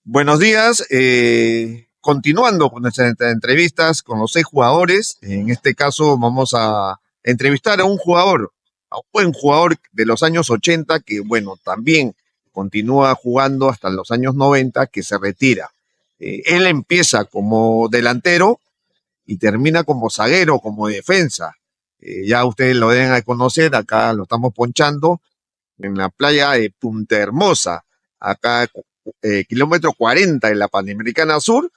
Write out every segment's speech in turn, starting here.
Buenos días. Continuando con nuestras entrevistas con los 6 jugadores, en este caso vamos a entrevistar a un buen jugador de los años 80 que, bueno, también continúa jugando hasta los años 90, que se retira. Él empieza como delantero y termina como zaguero, como defensa. Ya ustedes lo deben de conocer, acá lo estamos ponchando en la playa de Punta Hermosa, acá kilómetro 40 en la Panamericana Sur.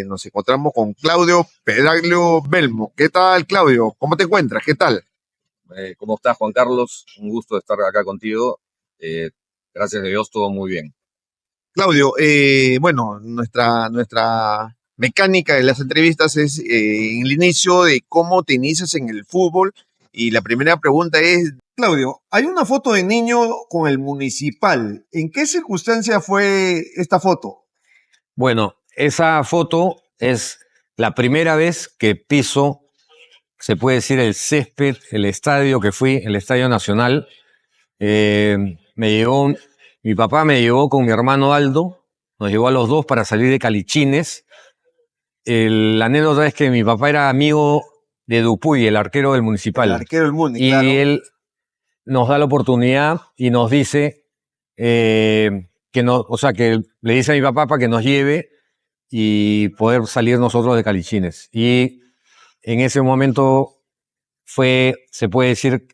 Nos encontramos con Claudio Pedraglio Belmo. ¿Qué tal, Claudio? ¿Cómo te encuentras? ¿Qué tal? ¿Cómo estás, Juan Carlos? Un gusto estar acá contigo. Eh, Gracias a Dios, todo muy bien. Claudio, bueno, nuestra mecánica de las entrevistas es en el inicio de cómo te inicias en el fútbol. Y la primera pregunta es, Claudio, hay una foto de niño con el Municipal. ¿En qué circunstancia fue esta foto? Bueno, esa foto es la primera vez que piso, se puede decir, el césped, el estadio que fui, el Estadio Nacional. Me llevó, mi papá me llevó con mi hermano Aldo, nos llevó a los dos para salir de Calichines. La anécdota es que mi papá era amigo de Dupuy, el arquero del El Municipal, arquero del Muni, y claro. él nos da la oportunidad y nos dice que no, o sea, que le dice a mi papá para que nos lleve y poder salir nosotros de Calichines. Y en ese momento fue, se puede decir,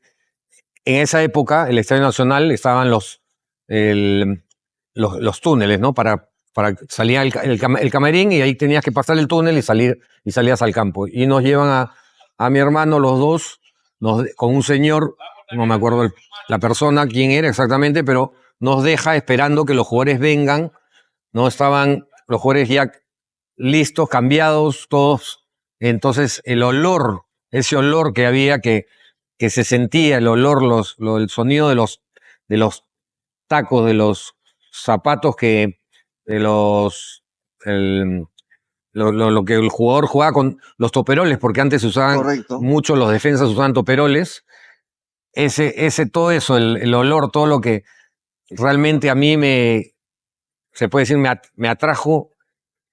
en esa época, el Estadio Nacional estaban los túneles, ¿no? Para salir el camerín y ahí tenías que pasar el túnel y salir y salías al campo. Y nos llevan a mi hermano, los dos, con un señor, no me acuerdo la persona, quién era exactamente, pero nos deja esperando que los jugadores vengan. No estaban los jugadores ya listos, cambiados, todos. Entonces, ese olor que había, que se sentía, el olor, el sonido de los tacos, de los zapatos de los, el- lo que el jugador jugaba con los toperoles, porque antes se usaban Correcto. mucho, los defensas usaban toperoles. Todo eso, el olor, todo lo que realmente a mí se puede decir, me atrajo.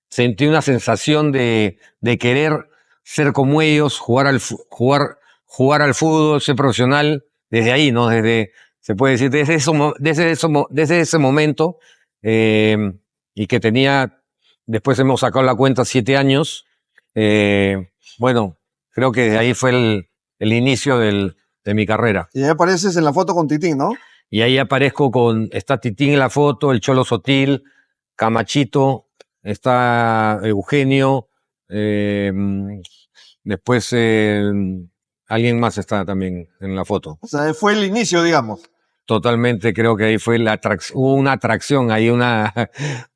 Sentí una sensación de querer ser como ellos, jugar al fútbol, ser profesional, desde ahí, ¿no? Se puede decir, desde ese momento, eh, y que después hemos sacado la cuenta, 7 años. Bueno, creo que de ahí fue el inicio de mi carrera. Y ahí apareces en la foto con Titín, ¿no? Y ahí está Titín en la foto, el Cholo Sotil, Camachito, está Eugenio, después alguien más está también en la foto. O sea, fue el inicio, digamos. Totalmente, creo que ahí fue hubo una atracción, hay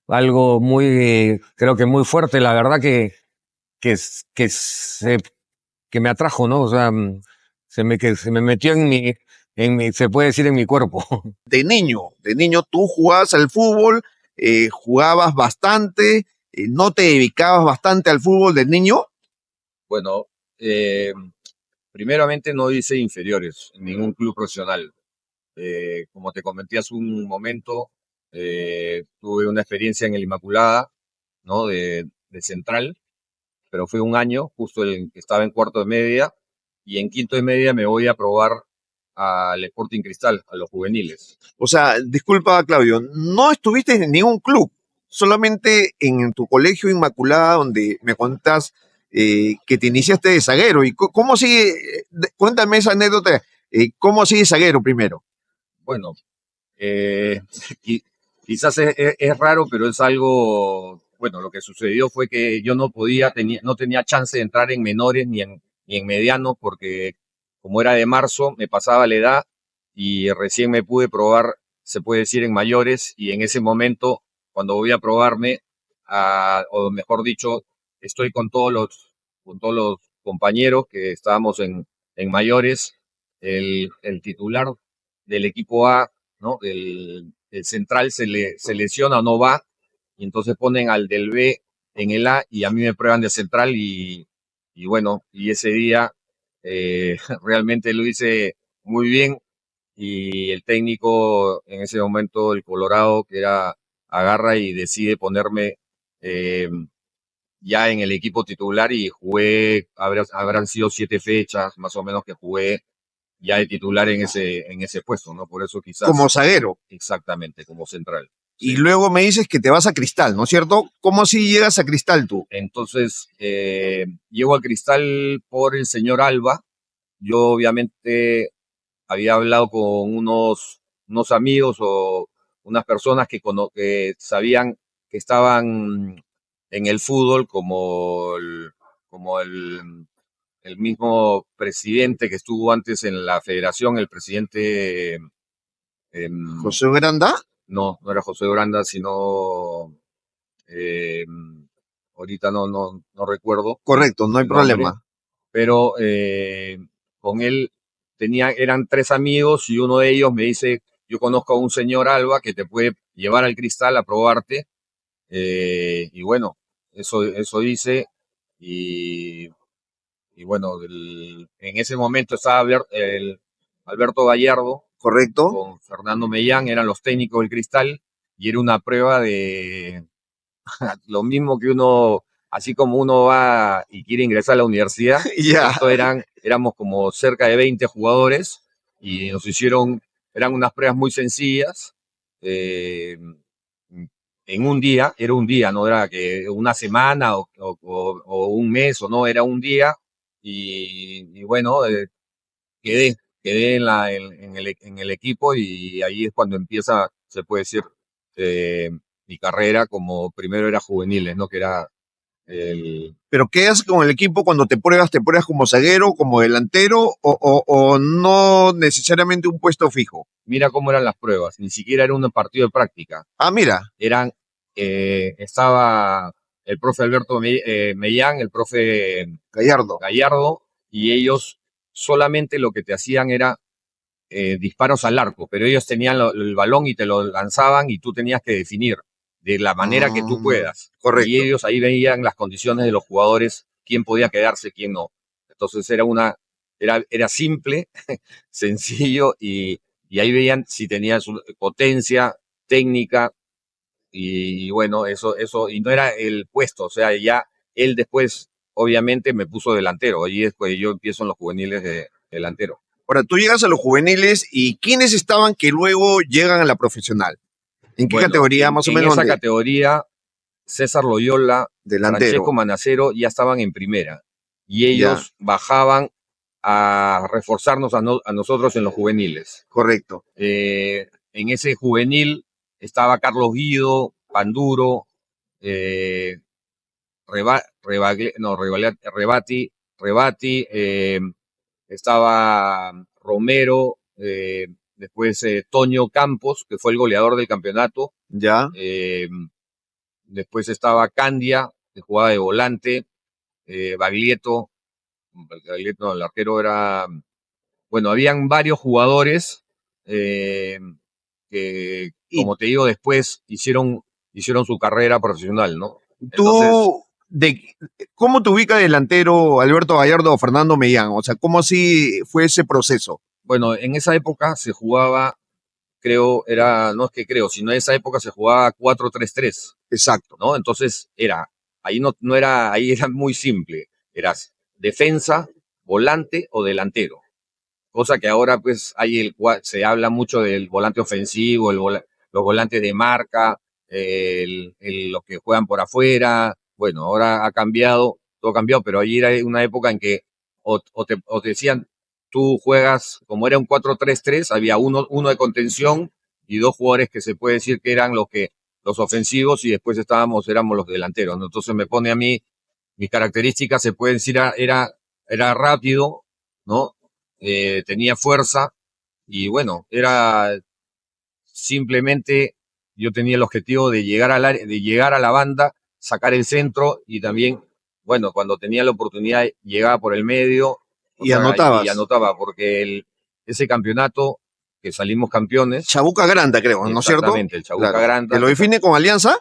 algo muy, creo que muy fuerte, la verdad que, s- que, se, que me atrajo, ¿no? O sea, que se me metió se puede decir, en mi cuerpo. De niño tú jugabas al fútbol, jugabas bastante, no te dedicabas bastante al fútbol de niño. Bueno, eh, primeramente no hice inferiores en ningún club profesional. Como te comenté hace un momento, tuve una experiencia en el Inmaculada, ¿no? De central, pero fue un año, justo que estaba en cuarto de media, y en quinto de media me voy a probar al Sporting Cristal, a los juveniles. O sea, disculpa, Claudio, no estuviste en ningún club, solamente en tu colegio Inmaculada, donde me contás que te iniciaste de zaguero. ¿Y cómo sigue? Cuéntame esa anécdota. ¿Cómo sigue zaguero primero? Bueno, Eh, qui- quizás es raro, pero es algo, bueno, lo que sucedió fue que yo no tenía chance de entrar en menores ni en medianos, porque como era de marzo, me pasaba la edad y recién me pude probar, se puede decir, en mayores, y en ese momento, cuando voy a probarme, o mejor dicho, estoy con todos los compañeros que estábamos en mayores, el titular del equipo A, ¿no? El central se lesiona o no va, y entonces ponen al del B en el A y a mí me prueban de central y bueno, y ese día realmente lo hice muy bien y el técnico en ese momento, el Colorado, que era agarra y decide ponerme ya en el equipo titular y jugué, habrán sido 7 fechas más o menos que jugué ya de titular en ese puesto, ¿no? Por eso quizás. Como zaguero. Exactamente, como central. Y luego me dices que te vas a Cristal, ¿no es cierto? ¿Cómo así llegas a Cristal tú? Entonces, llego a Cristal por el señor Alba. Yo obviamente había hablado con unos amigos o unas personas que sabían que estaban en el fútbol, como el mismo presidente que estuvo antes en la federación, el presidente... ¿José Granda? No era José Branda, sino... ahorita no recuerdo. Correcto, no hay el nombre, problema. pero con él eran 3 amigos y uno de ellos me dice, yo conozco a un señor Alba que te puede llevar al Cristal a probarte. Y bueno, eso hice. Y bueno, en ese momento estaba el Alberto Gallardo Correcto. con Fernando Mellán, eran los técnicos del Cristal, y era una prueba de lo mismo que uno, así como uno va y quiere ingresar a la universidad, Ya. esto éramos como cerca de 20 jugadores y eran unas pruebas muy sencillas. En un día, era un día, no era que una semana o un mes, o no, era un día. Y bueno, quedé en el equipo, y ahí es cuando empieza, se puede decir, mi carrera. Como primero era juveniles, ¿no? Que era el... ¿Pero qué haces con el equipo cuando te pruebas? ¿Te pruebas como zaguero, como delantero o no necesariamente un puesto fijo? Mira cómo eran las pruebas, ni siquiera era un partido de práctica. Ah, mira. Estaba el profe Alberto Mellán, el profe Gallardo, y ellos solamente lo que te hacían era disparos al arco, pero ellos tenían el balón y te lo lanzaban y tú tenías que definir de la manera que tú puedas. Correcto. Y ellos ahí veían las condiciones de los jugadores, quién podía quedarse, quién no. Entonces era simple, sencillo, y ahí veían si tenía su potencia, técnica, y bueno, eso, y no era el puesto, o sea, ya él después, obviamente, me puso delantero. Allí es que yo empiezo en los juveniles de delantero. Ahora, tú llegas a los juveniles y ¿quiénes estaban que luego llegan a la profesional? ¿En qué categoría más o menos? En esa categoría, César Loyola, delantero. Francesco Manacero ya estaban en primera, y ellos bajaban a reforzarnos a nosotros en los juveniles. Correcto. En ese juvenil estaba Carlos Guido, Panduro, Rebati, estaba Romero, después Toño Campos, que fue el goleador del campeonato. Ya. Después estaba Candia, que jugaba de volante, Baglietto, el arquero era... Bueno, habían varios jugadores que, como te digo, después hicieron su carrera profesional, ¿no? ¿Cómo te ubica delantero Alberto Gallardo o Fernando Mellán? O sea, ¿cómo así fue ese proceso? Bueno, en esa época se jugaba, no es que creo, sino en esa época se jugaba 4-3-3. Exacto. ¿No? Entonces ahí era muy simple. Eras defensa, volante o delantero. Cosa que ahora pues se habla mucho del volante ofensivo, los volantes de marca, los que juegan por afuera. Bueno, ahora todo ha cambiado, pero allí era una época en que o te decían, tú juegas, como era un 4-3-3, había uno de contención y 2 jugadores que se puede decir que eran los ofensivos, y después éramos los delanteros, ¿no? Entonces me pone a mí, mis características se pueden decir, era rápido, ¿no? Tenía fuerza, y bueno, era simplemente, yo tenía el objetivo de llegar a la banda, sacar el centro, y también, bueno, cuando tenía la oportunidad llegaba por el medio y anotabas. Y anotaba, porque ese campeonato que salimos campeones. Chabuca Granda, creo, ¿no es cierto? Exactamente, el Chabuca Granda. ¿Que lo define con Alianza?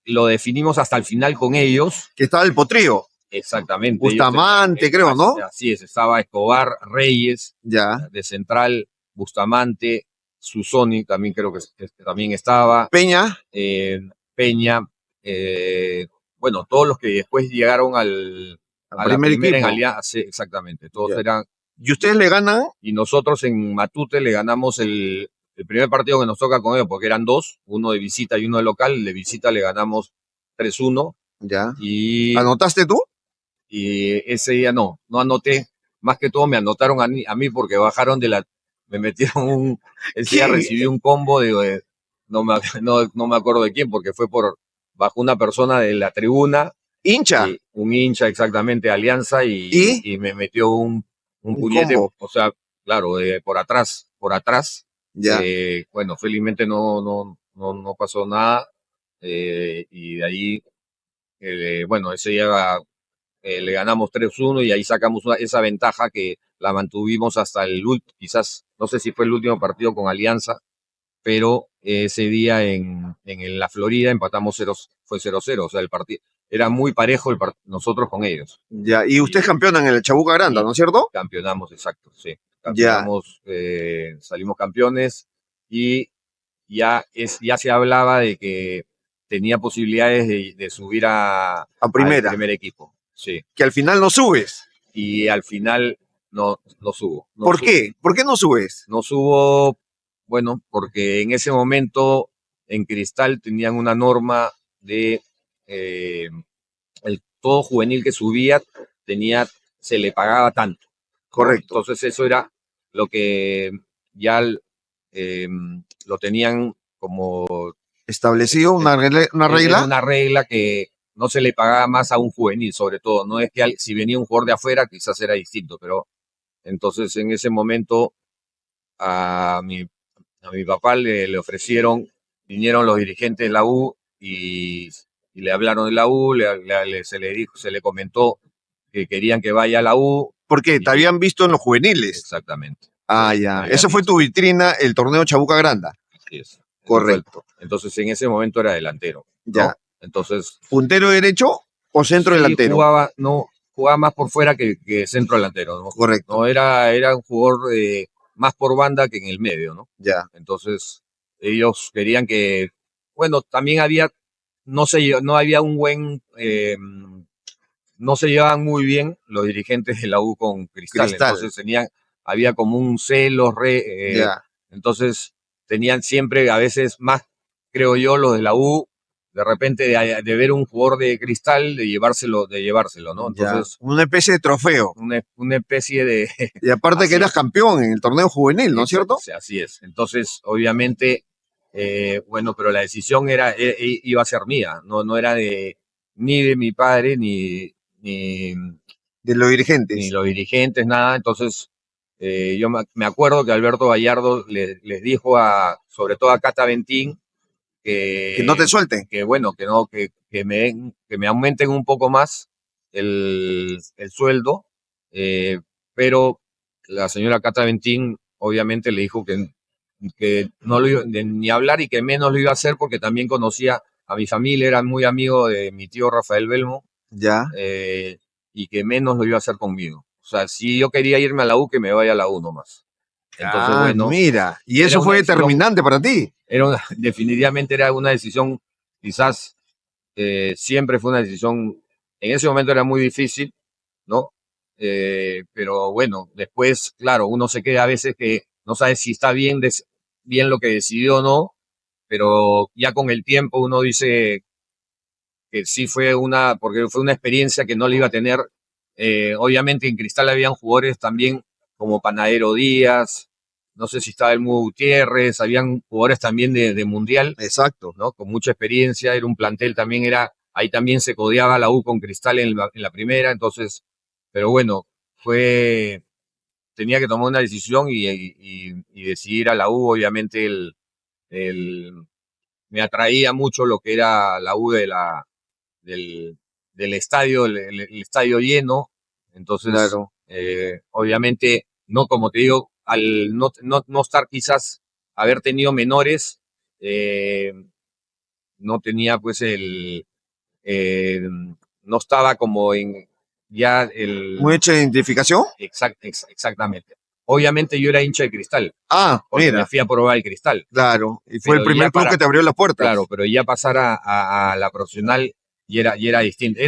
Lo definimos hasta el final con ellos. Que estaba el Potrillo. Exactamente. Bustamante, creo, ¿no? Así es, estaba Escobar, Reyes, ya. de central, Bustamante, Susoni también creo que también estaba, Peña, Peña, bueno, todos los que después llegaron a la primer primera en equipo. Alianza, sí, exactamente, todos Ya. eran, Y ustedes le ganan, y nosotros en Matute le ganamos el primer partido que nos toca con ellos, porque eran dos, uno de visita y uno de local, de visita le ganamos 3-1, ya. y, ¿Anotaste tú? y ese día no anoté, más que todo me anotaron a mí porque bajaron me metieron ese día ¿Quién? recibí un combo no me acuerdo de quién, porque fue bajo una persona de la tribuna, Hincha. y un hincha exactamente de Alianza, ¿Y? y me metió un Un puñete, combo. o sea, claro, por atrás, Ya. bueno, felizmente no pasó nada, y de ahí, bueno, ese día le ganamos 3-1 y ahí sacamos esa ventaja que la mantuvimos hasta quizás, no sé si fue el último partido con Alianza, pero ese día en la Florida empatamos fue 0-0, o sea, el partido era muy parejo nosotros con ellos. Ya. Y ustedes Y, campeonan en el Chabuca Granda, y ¿no es cierto? campeonamos, exacto, sí. Ya. Campeonamos, salimos campeones y ya se hablaba de que tenía posibilidades de subir A al primera. primer equipo, sí. Que al final no subes. Y al final no subo. ¿Por qué? ¿Por qué no subes? No subo, bueno, porque en ese momento en Cristal tenían una norma de eh, todo juvenil que subía se le pagaba tanto, ¿no? Correcto. Entonces eso era lo que ya eh, lo tenían como Establecido una era regla. una regla que no se le pagaba más a un juvenil, sobre todo. No es que si venía un jugador de afuera, quizás era distinto, pero entonces en ese momento a mi papá le ofrecieron, vinieron los dirigentes de la U y le hablaron de la U, se le comentó que querían que vaya a la U. ¿Por qué? Te habían visto en los juveniles. Exactamente. Ah, Sí, ya. me habían Eso fue dicho. tu vitrina, el torneo Chabuca Granda. Así es. Correcto. Entonces en ese momento era delantero, ¿no? Ya. Entonces ¿Puntero derecho o centro sí, delantero? jugaba más por fuera que centro delantero, ¿no? Correcto. No era un jugador más por banda que en el medio, ¿no? Ya. Entonces, ellos querían que, bueno, también no había un buen, no se llevaban muy bien los dirigentes de la U con Cristal, Cristal. entonces había como un celo, Ya. entonces tenían siempre, a veces más, creo yo, los de la U, de repente de ver un jugador de Cristal, de llevárselo, ¿no? Ya. Entonces, Una especie de trofeo. una especie de... Y aparte que así eras campeón en el torneo juvenil, ¿no es cierto? Sí, así es. Entonces, obviamente, bueno, pero la decisión iba a ser mía, no era ni de mi padre, De los ni dirigentes. los dirigentes, nada. Entonces, yo me acuerdo que Alberto Gallardo les dijo sobre todo a Cata Ventín, Que no te suelten. que bueno, que me aumenten un poco más el sueldo, pero la señora Cata Ventín obviamente le dijo que no lo iba ni hablar y que menos lo iba a hacer porque también conocía a mi familia, era muy amigo de mi tío Rafael Belmo, Ya. y que menos lo iba a hacer conmigo. O sea, si yo quería irme a la U, que me vaya a la U nomás. Entonces, bueno, mira. Y era eso una fue decisión, determinante para ti. definitivamente era una decisión, quizás siempre fue una decisión, en ese momento era muy difícil, ¿no? Pero bueno, después, claro, uno se queda a veces que no sabe si está bien lo que decidió o no, pero ya con el tiempo uno dice que sí porque fue una experiencia que no le iba a tener. Obviamente en Cristal habían jugadores también como Panadero Díaz, no sé si estaba el Mudo Gutiérrez, habían jugadores también de Mundial, Exacto. ¿no? Con mucha experiencia, era un plantel también, ahí también se codeaba la U con Cristal en la primera, entonces, pero bueno, tenía que tomar una decisión y decidir a la U, obviamente me atraía mucho lo que era la U del, del estadio, el estadio lleno. Entonces, Claro. obviamente, no, como te digo, al no estar quizás, haber tenido menores, no tenía pues eh, no estaba como en ya Mucha identificación. exactamente. obviamente yo era hincha de Cristal, Ah, porque me mira, fui a probar el Cristal. claro. Y fue Pero el primer ya club que te abrió las puertas. Claro, pero ya pasar a la profesional y era distinto.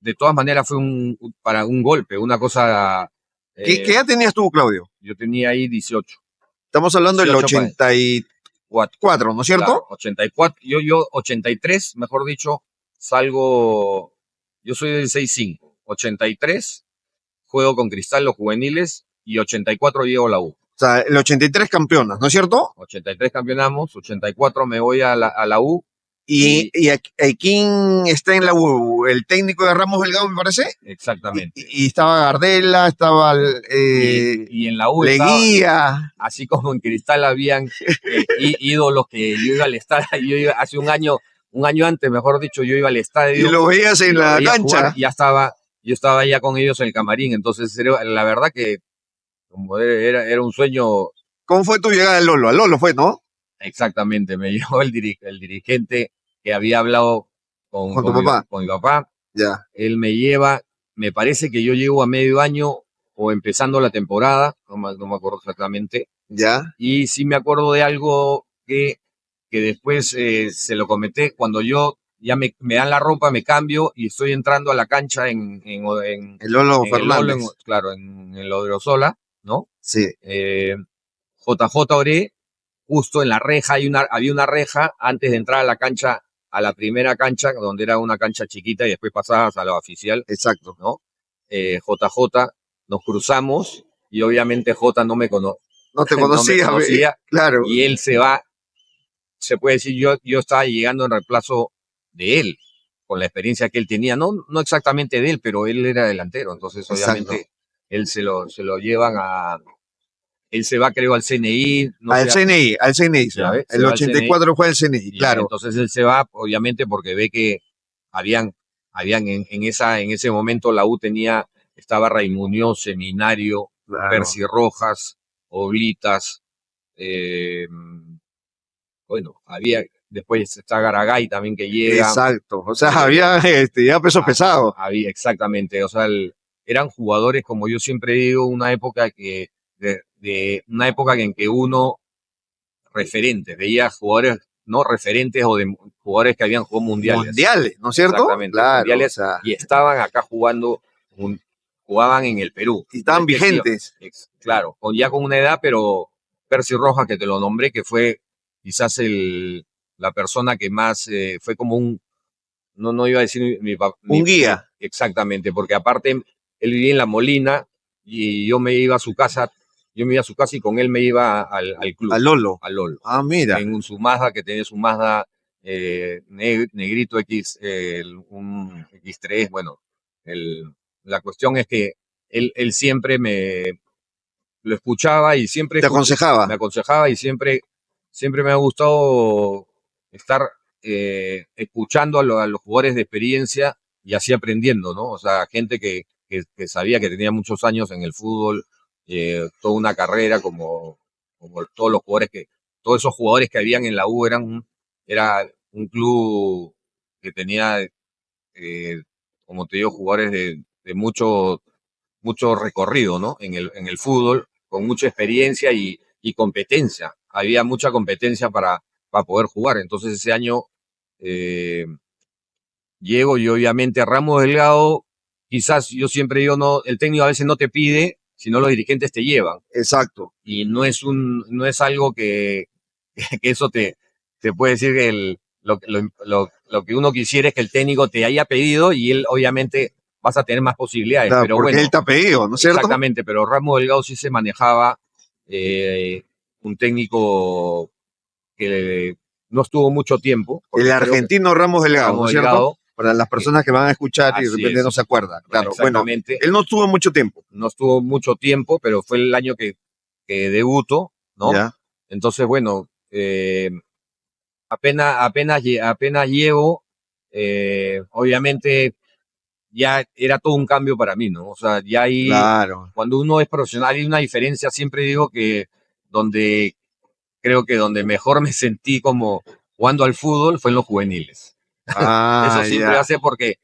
De todas maneras fue para un golpe, una cosa. ¿Qué edad tenías tú, Claudio? Yo tenía ahí 18. Estamos hablando del 18 para 84, ¿no es cierto? Claro, 84. Yo 83, mejor dicho, salgo. Yo soy del 65. 83, juego con Cristal los juveniles y 84 llego a la U. O sea, el 83 campeonas, ¿no es cierto? 83 campeonamos, 84 me voy a la U. ¿Y quién está en la U? ¿El técnico de Ramos Delgado, me parece? Exactamente. Y estaba Gardela, estaba Y en la U Leguía. así como en Cristal habían ídolos que yo iba al estadio, hace un año antes, mejor dicho, yo iba al estadio. Y lo veías en la veía cancha. Jugar, yo estaba ya con ellos en el camarín, entonces la verdad que como era un sueño. ¿Cómo fue tu llegada al Lolo? Al Lolo fue, ¿no? Exactamente, me llevó el dirigente que había hablado con tu papá. Con mi papá. Ya. Él me lleva, me parece que yo llego a medio año o empezando la temporada, no me acuerdo exactamente. Ya. Y sí me acuerdo de algo que después se lo comenté cuando yo ya me dan la ropa, me cambio y estoy entrando a la cancha en el Lolo Fernández. Claro, en el Odriozola, ¿no? Sí. JJ Oré, justo en la reja, había una reja antes de entrar a la cancha, a la primera cancha, donde era una cancha chiquita y después pasabas a la oficial. Exacto. ¿No? JJ, nos cruzamos y obviamente J no me conocía. No te conocía, no me conocía, claro. Y él se va, se puede decir, yo estaba llegando en reemplazo de él, con la experiencia que él tenía, no exactamente de él, pero él era delantero, entonces obviamente Exacto. él se lo llevan él se va, creo, al CNI. Al CNI. ¿sabes? El 84 fue el CNI, claro. Entonces él se va, obviamente, porque ve que habían en ese momento la U estaba Raimuñoz, Seminario, Claro. Percy Rojas, Oblitas, bueno, después está Garagay también que llega. Exacto, o sea, había ya pesos pesados. Había, exactamente, o sea, eran jugadores, como yo siempre digo, una época una época en que uno veía jugadores no referentes o de jugadores que habían jugado mundiales. ¿No es cierto? Exactamente, claro, mundiales, o sea, y estaban acá jugaban en el Perú. Y estaban vigentes. Claro, ya con una edad, pero Percy Rojas, que te lo nombré, que fue quizás la persona que más fue como no iba a decir un guía. Exactamente, porque aparte él vivía en La Molina y yo me iba a su casa y con él me iba al club. Al Lolo. Ah, mira. En su Mazda, que tenía su Mazda negrito un X3. Bueno, la cuestión es que él siempre lo escuchaba y siempre te aconsejaba. Me aconsejaba y siempre me ha gustado estar escuchando a los jugadores de experiencia y así aprendiendo, ¿no? O sea, gente que sabía que tenía muchos años en el fútbol, toda una carrera como todos los jugadores todos esos jugadores que habían en la U era un club que tenía, como te digo, jugadores de mucho recorrido, ¿no? En el fútbol, con mucha experiencia y competencia. Había mucha competencia para poder jugar. Entonces ese año llego y obviamente Ramos Delgado, quizás yo siempre digo, no, el técnico a veces no te pide, sino los dirigentes te llevan. Exacto. Y no es algo que eso te puede decir que lo que uno quisiera es que el técnico te haya pedido y él obviamente vas a tener más posibilidades. Claro, pero porque bueno, él te ha pedido, ¿no es cierto? Exactamente, pero Ramos Delgado sí se manejaba, un técnico que no estuvo mucho tiempo. El argentino Ramos Delgado, ¿no es cierto? Delgado, para las personas que van a escuchar y de repente no se acuerdan. Claro, bueno, él no estuvo mucho tiempo. No estuvo mucho tiempo, pero fue el año que debutó, ¿no? Ya. Entonces, bueno, apenas llego, obviamente ya era todo un cambio para mí, ¿no? O sea, ya ahí, claro. Cuando uno es profesional hay una diferencia. Siempre digo que creo que donde mejor me sentí como jugando al fútbol fue en los juveniles. Eso siempre hace porque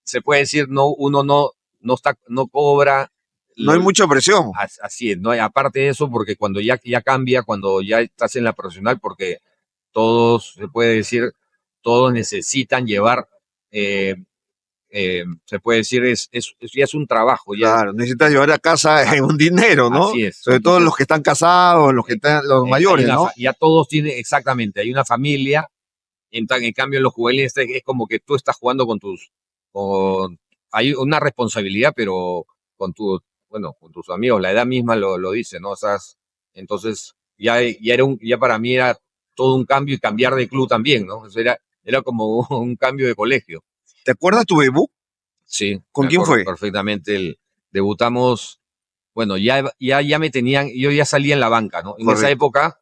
se puede decir, uno no cobra No hay mucha presión. Así es, ¿no? Y aparte de eso, porque cuando ya cambia, cuando ya estás en la profesional, porque todos, se puede decir, todos necesitan llevar, eh, se puede decir, ya es un trabajo, ya. Claro, necesitas llevar a casa un dinero, ¿no? Así es. Sobre todo Entonces, los que están casados, los que están, los mayores, ¿no? ya todos tienen, exactamente, hay una familia. En cambio, en los juveniles es como que tú estás jugando hay una responsabilidad, pero con tus amigos, la edad misma lo dice, ¿no? O sea, entonces ya para mí era todo un cambio y cambiar de club también, ¿no? O sea, era como un cambio de colegio. ¿Te acuerdas tu debut? Sí. ¿Con quién fue? Perfectamente. Debutamos, bueno, ya me tenían, yo ya salía en la banca, ¿no? En Correcto. esa época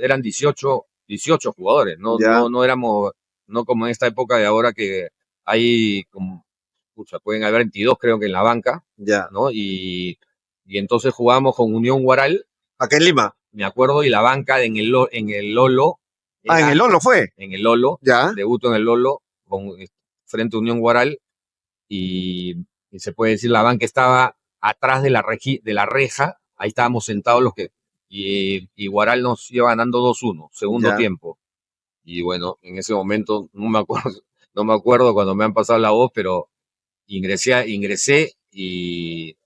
eran 18 jugadores, ¿no? Ya. No éramos, no como en esta época de ahora que hay, pueden haber 22 creo que en la banca, Ya. ¿no? Y entonces jugábamos con Unión Guaral, Acá en Lima. me acuerdo, y la banca en el Lolo. En el Lolo fue. En el Lolo. Ya. Debuto en el Lolo frente a Unión Guaral y se puede decir la banca estaba atrás de la reja, ahí estábamos sentados y Guaral nos iba ganando 2-1, segundo tiempo. Y bueno, en ese momento no me acuerdo cuando me han pasado la voz, pero ingresé y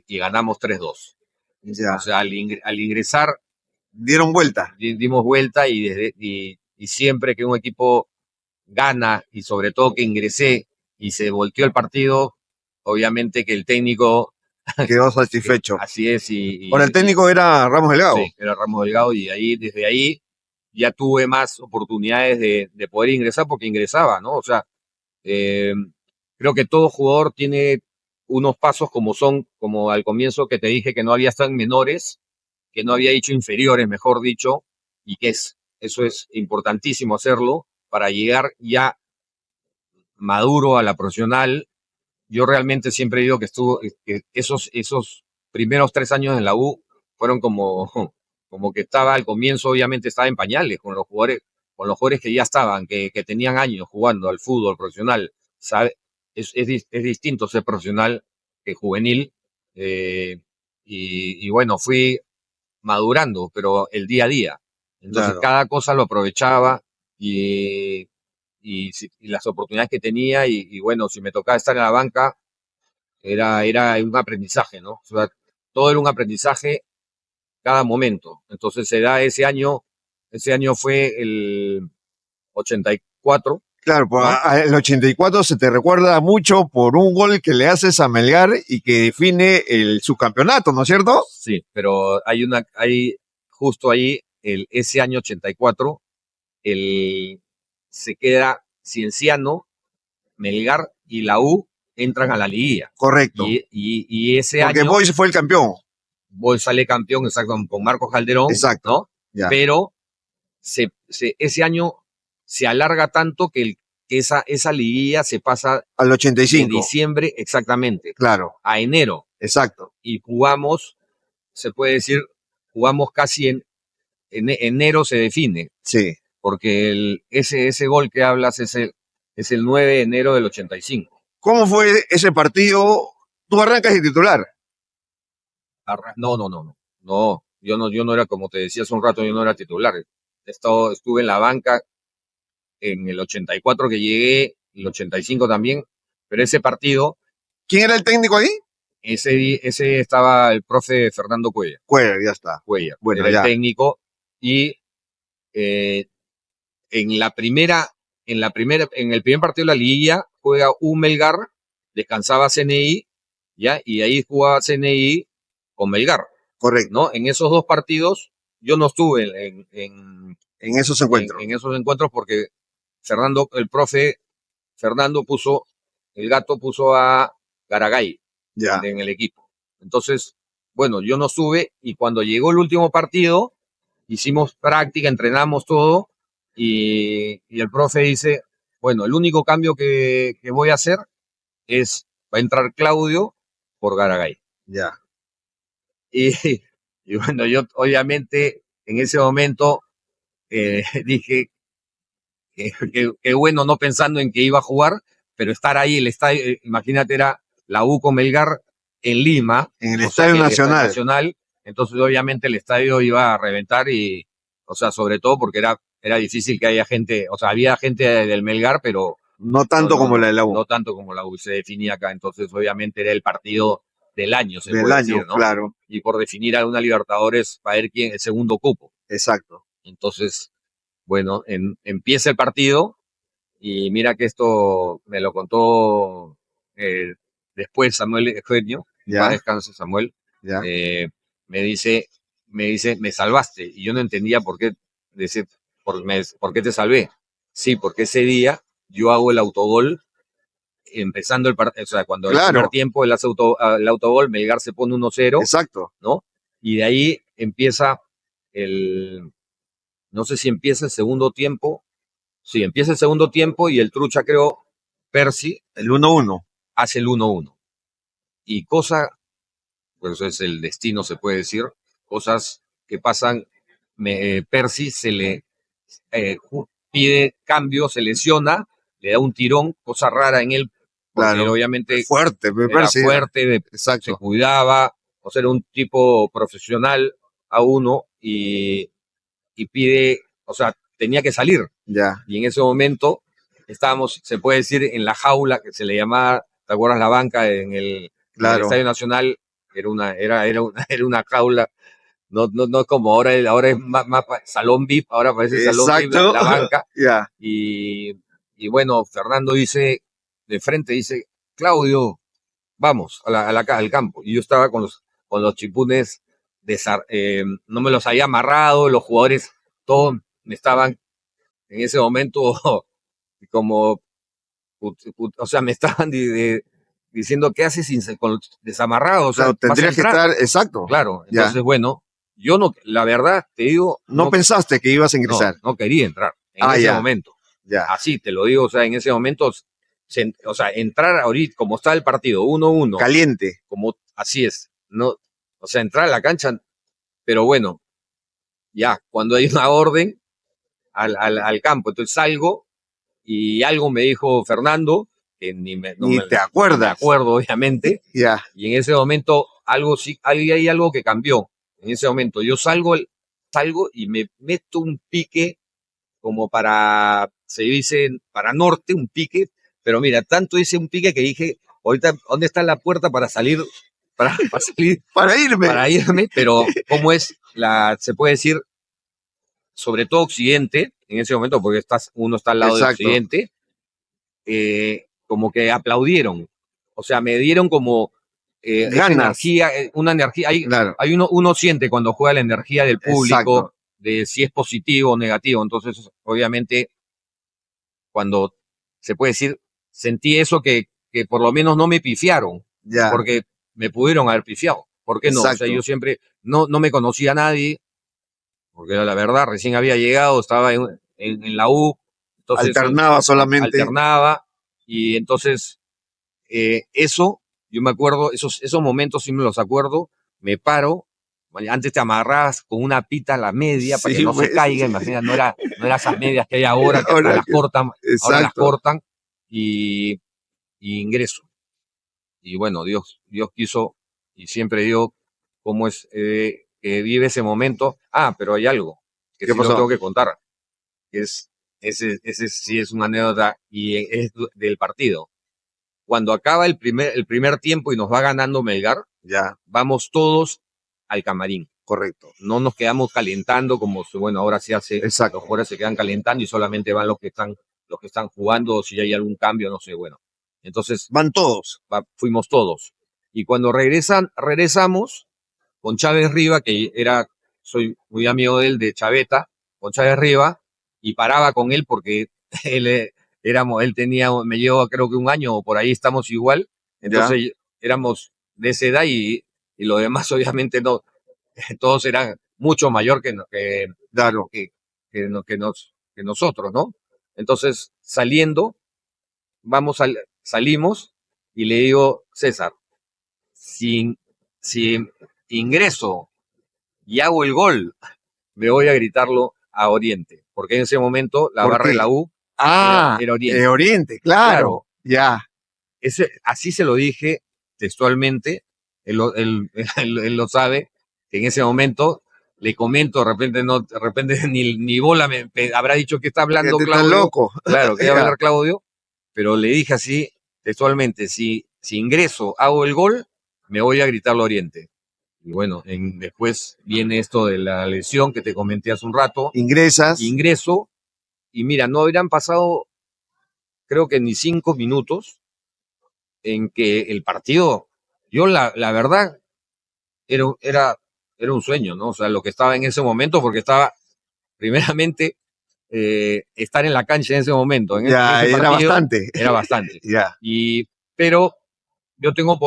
ganamos 3-2. Ya. O sea, al ingresar Dieron vuelta. dimos vuelta y siempre que un equipo gana y sobre todo que ingresé y se volteó el partido, obviamente que el técnico Quedó satisfecho. así es. Ahora, el técnico era Ramos Delgado. Sí, era Ramos Delgado y desde ahí ya tuve más oportunidades de poder ingresar porque ingresaba, ¿no? O sea, creo que todo jugador tiene unos pasos como al comienzo que te dije que no había estado en menores, que no había hecho inferiores, mejor dicho, y eso es importantísimo hacerlo para llegar ya maduro a la profesional. Yo realmente siempre digo que esos primeros 3 años en la U fueron como que estaba al comienzo, obviamente estaba en pañales con los jugadores que ya estaban, que tenían años jugando al fútbol profesional. ¿Sabe? Es distinto ser profesional que juvenil. Y bueno, fui madurando, pero el día a día. Entonces Claro. cada cosa lo aprovechaba y las oportunidades que tenía y bueno, si me tocaba estar en la banca, era un aprendizaje, ¿no? O sea, todo era un aprendizaje cada momento. Entonces se da ese año fue el 84. Claro, pues, ¿no? el 84 se te recuerda mucho por un gol que le haces a Melgar y que define el subcampeonato, ¿no es cierto? Sí, pero hay justo ahí, ese año 84, se queda Cienciano, Melgar y la U entran a la liguilla. Correcto. Y ese Porque año Boys fue el campeón. Boys sale campeón, exacto, con Marcos Calderón. Exacto. ¿No? Ya. Pero ese año se alarga tanto que esa liguilla se pasa Al de 85. diciembre exactamente Claro. a enero. Exacto. Y jugamos, se puede decir, jugamos casi en enero se define. Sí. Porque ese gol que hablas es el 9 de enero del 85. ¿Cómo fue ese partido? Tú arrancas de titular. No. No, yo no era, como te decía hace un rato, yo no era titular. Estuve en la banca en el 84 que llegué, el 85 también, pero ese partido, ¿Quién era el técnico ahí? ese estaba el profe Fernando Cuellar. Cuellar, ya está. Cuellar, Bueno, era ya. el técnico y en el primer partido de la liguilla juega un Melgar, descansaba CNI, ¿ya? Y ahí jugaba CNI con Melgar, Correcto. ¿no? En esos dos partidos yo no estuve en esos encuentros. En esos encuentros porque el profe Fernando el gato puso a Garagay Ya. en el equipo. Entonces, bueno, yo no estuve y cuando llegó el último partido, hicimos práctica, entrenamos todo y el profe dice, bueno, el único cambio que voy a hacer va a entrar Claudio por Garagay. Ya. Y, y bueno, yo obviamente en ese momento dije que bueno, no pensando en que iba a jugar, pero estar ahí, el estadio, imagínate, era la U con Melgar, en Lima. En el o sea, Estadio que en el Nacional. Nacional. Entonces, obviamente, el estadio iba a reventar y, o sea, sobre todo porque era difícil que haya gente, o sea, había gente del Melgar, pero No tanto como la de la U. no tanto como la U se definía acá. Entonces, obviamente, era el partido del año, se Del puede año, decir, ¿no? claro. Y por definir a una Libertadores para ver quién el segundo cupo. Exacto. Entonces, bueno, empieza el partido y mira que esto me lo contó después Samuel Eugenio, en Ya. paz descanse Samuel, Ya. eh, me dice, me salvaste. Y yo no entendía por qué, decir, por qué te salvé. Sí, porque ese día yo hago el autogol empezando el partido, o sea, cuando el primer Claro. tiempo el autogol, Melgar se pone 1-0, Exacto. ¿no? Y de ahí empieza no sé si empieza el segundo tiempo. Sí, empieza el segundo tiempo y el trucha, creo, Percy, El 1-1. hace el 1-1. Y pues es el destino, se puede decir, cosas que pasan, Percy se le pide cambio, se lesiona, le da un tirón, cosa rara en él, porque Claro. obviamente Fuerte, me era parece. fuerte, se Exacto. cuidaba, o sea, era un tipo profesional a uno y pide, o sea, tenía que salir. Ya. Y en ese momento estábamos, se puede decir, en la jaula que se le llamaba, ¿te acuerdas la banca en el Claro. Estadio Nacional? Era una jaula, no como ahora es más salón VIP, ahora parece salón VIP Exacto. la banca. Ya. Y bueno, Fernando dice, de frente dice, Claudio, vamos al campo. Y yo estaba con los chipunes, no me los había amarrado, los jugadores todos me estaban en ese momento como, o sea, me estaban diciendo, ¿qué haces desamarrado? O sea, Claro, vas a tendrías que entrar. estar. Exacto. Claro, Ya. entonces, bueno, yo no, la verdad, te digo, No pensaste que ibas a ingresar. no quería entrar en ese ya. momento. Ya. Así te lo digo, o sea, en ese momento, o sea, entrar ahorita, como está el partido, 1-1, Caliente. como así es, no, o sea, entrar a la cancha, pero bueno, ya, cuando hay una orden al campo, entonces salgo y algo me dijo Fernando, que Ni te acuerdas. me acuerdo, obviamente, Ya. y en ese momento hay algo que cambió. En ese momento yo salgo y me meto un pique como se dice, para norte, un pique, pero mira, tanto hice un pique que dije, ahorita, ¿dónde está la puerta para salir? Para salir, Para irme. pero ¿cómo es se puede decir, sobre todo Occidente, en ese momento, porque uno está al lado de Exacto. Occidente, como que aplaudieron. O sea, me dieron como esa Ganas. energía, una energía. Claro. Uno siente cuando juega la energía del público, Exacto. de si es positivo o negativo. Entonces, obviamente, cuando se puede decir, sentí eso que por lo menos no me pifiaron, Ya. porque me pudieron haber pifiado. ¿Por qué no? Exacto. O sea, yo siempre no me conocía a nadie, porque la verdad recién había llegado, estaba en la U, entonces Alternaba solamente. alternaba, y entonces yo me acuerdo, esos momentos sí me los acuerdo, me paro, antes te amarrabas con una pita a la media para que no se caiga, imagina, no era esas medias que hay ahora, que hasta las cortan, ahora las cortan, y ingreso. Y bueno, Dios quiso, y siempre dio cómo es que vive ese momento. Pero hay algo que sí lo tengo que contar, que ese sí es una anécdota y es del partido. Cuando acaba el primer tiempo y nos va ganando Melgar, Ya. vamos todos al camarín. Correcto. No nos quedamos calentando como, bueno, ahora se hace, Exacto. los jugadores se quedan calentando y solamente van los que están jugando, si hay algún cambio, no sé, bueno. Entonces, van todos. Fuimos todos. Y cuando regresamos con Chávez Riva, que soy muy amigo de él, de Chaveta, con Chávez Riva, y paraba con él porque él me llevó creo que un año o por ahí, estamos igual, entonces éramos de esa edad y los demás obviamente no, todos eran mucho mayor claro. que nosotros, ¿no? Entonces, salimos y le digo, César, si ingreso y hago el gol, me voy a gritarlo a Oriente, porque en ese momento la barra de la U era Oriente. Oriente, claro. Ya. Así se lo dije textualmente, él lo sabe, que en ese momento le comento, de repente ni bola habrá dicho que está hablando Que te estás Claudio. loco. Claro, que iba a Ya. hablar Claudio, pero le dije así, textualmente, si ingreso, hago el gol, me voy a gritarlo Oriente. Y bueno, después viene esto de la lesión que te comenté hace un rato. Ingresas. Ingreso, y mira, no habrían pasado, creo que ni 5 minutos en que el partido, yo la verdad, era un sueño, ¿no? O sea, lo que estaba en ese momento, porque estaba, primeramente, estar en la cancha en ese momento, en Ya, ese era partido, bastante. era bastante. Ya. Pero yo tengo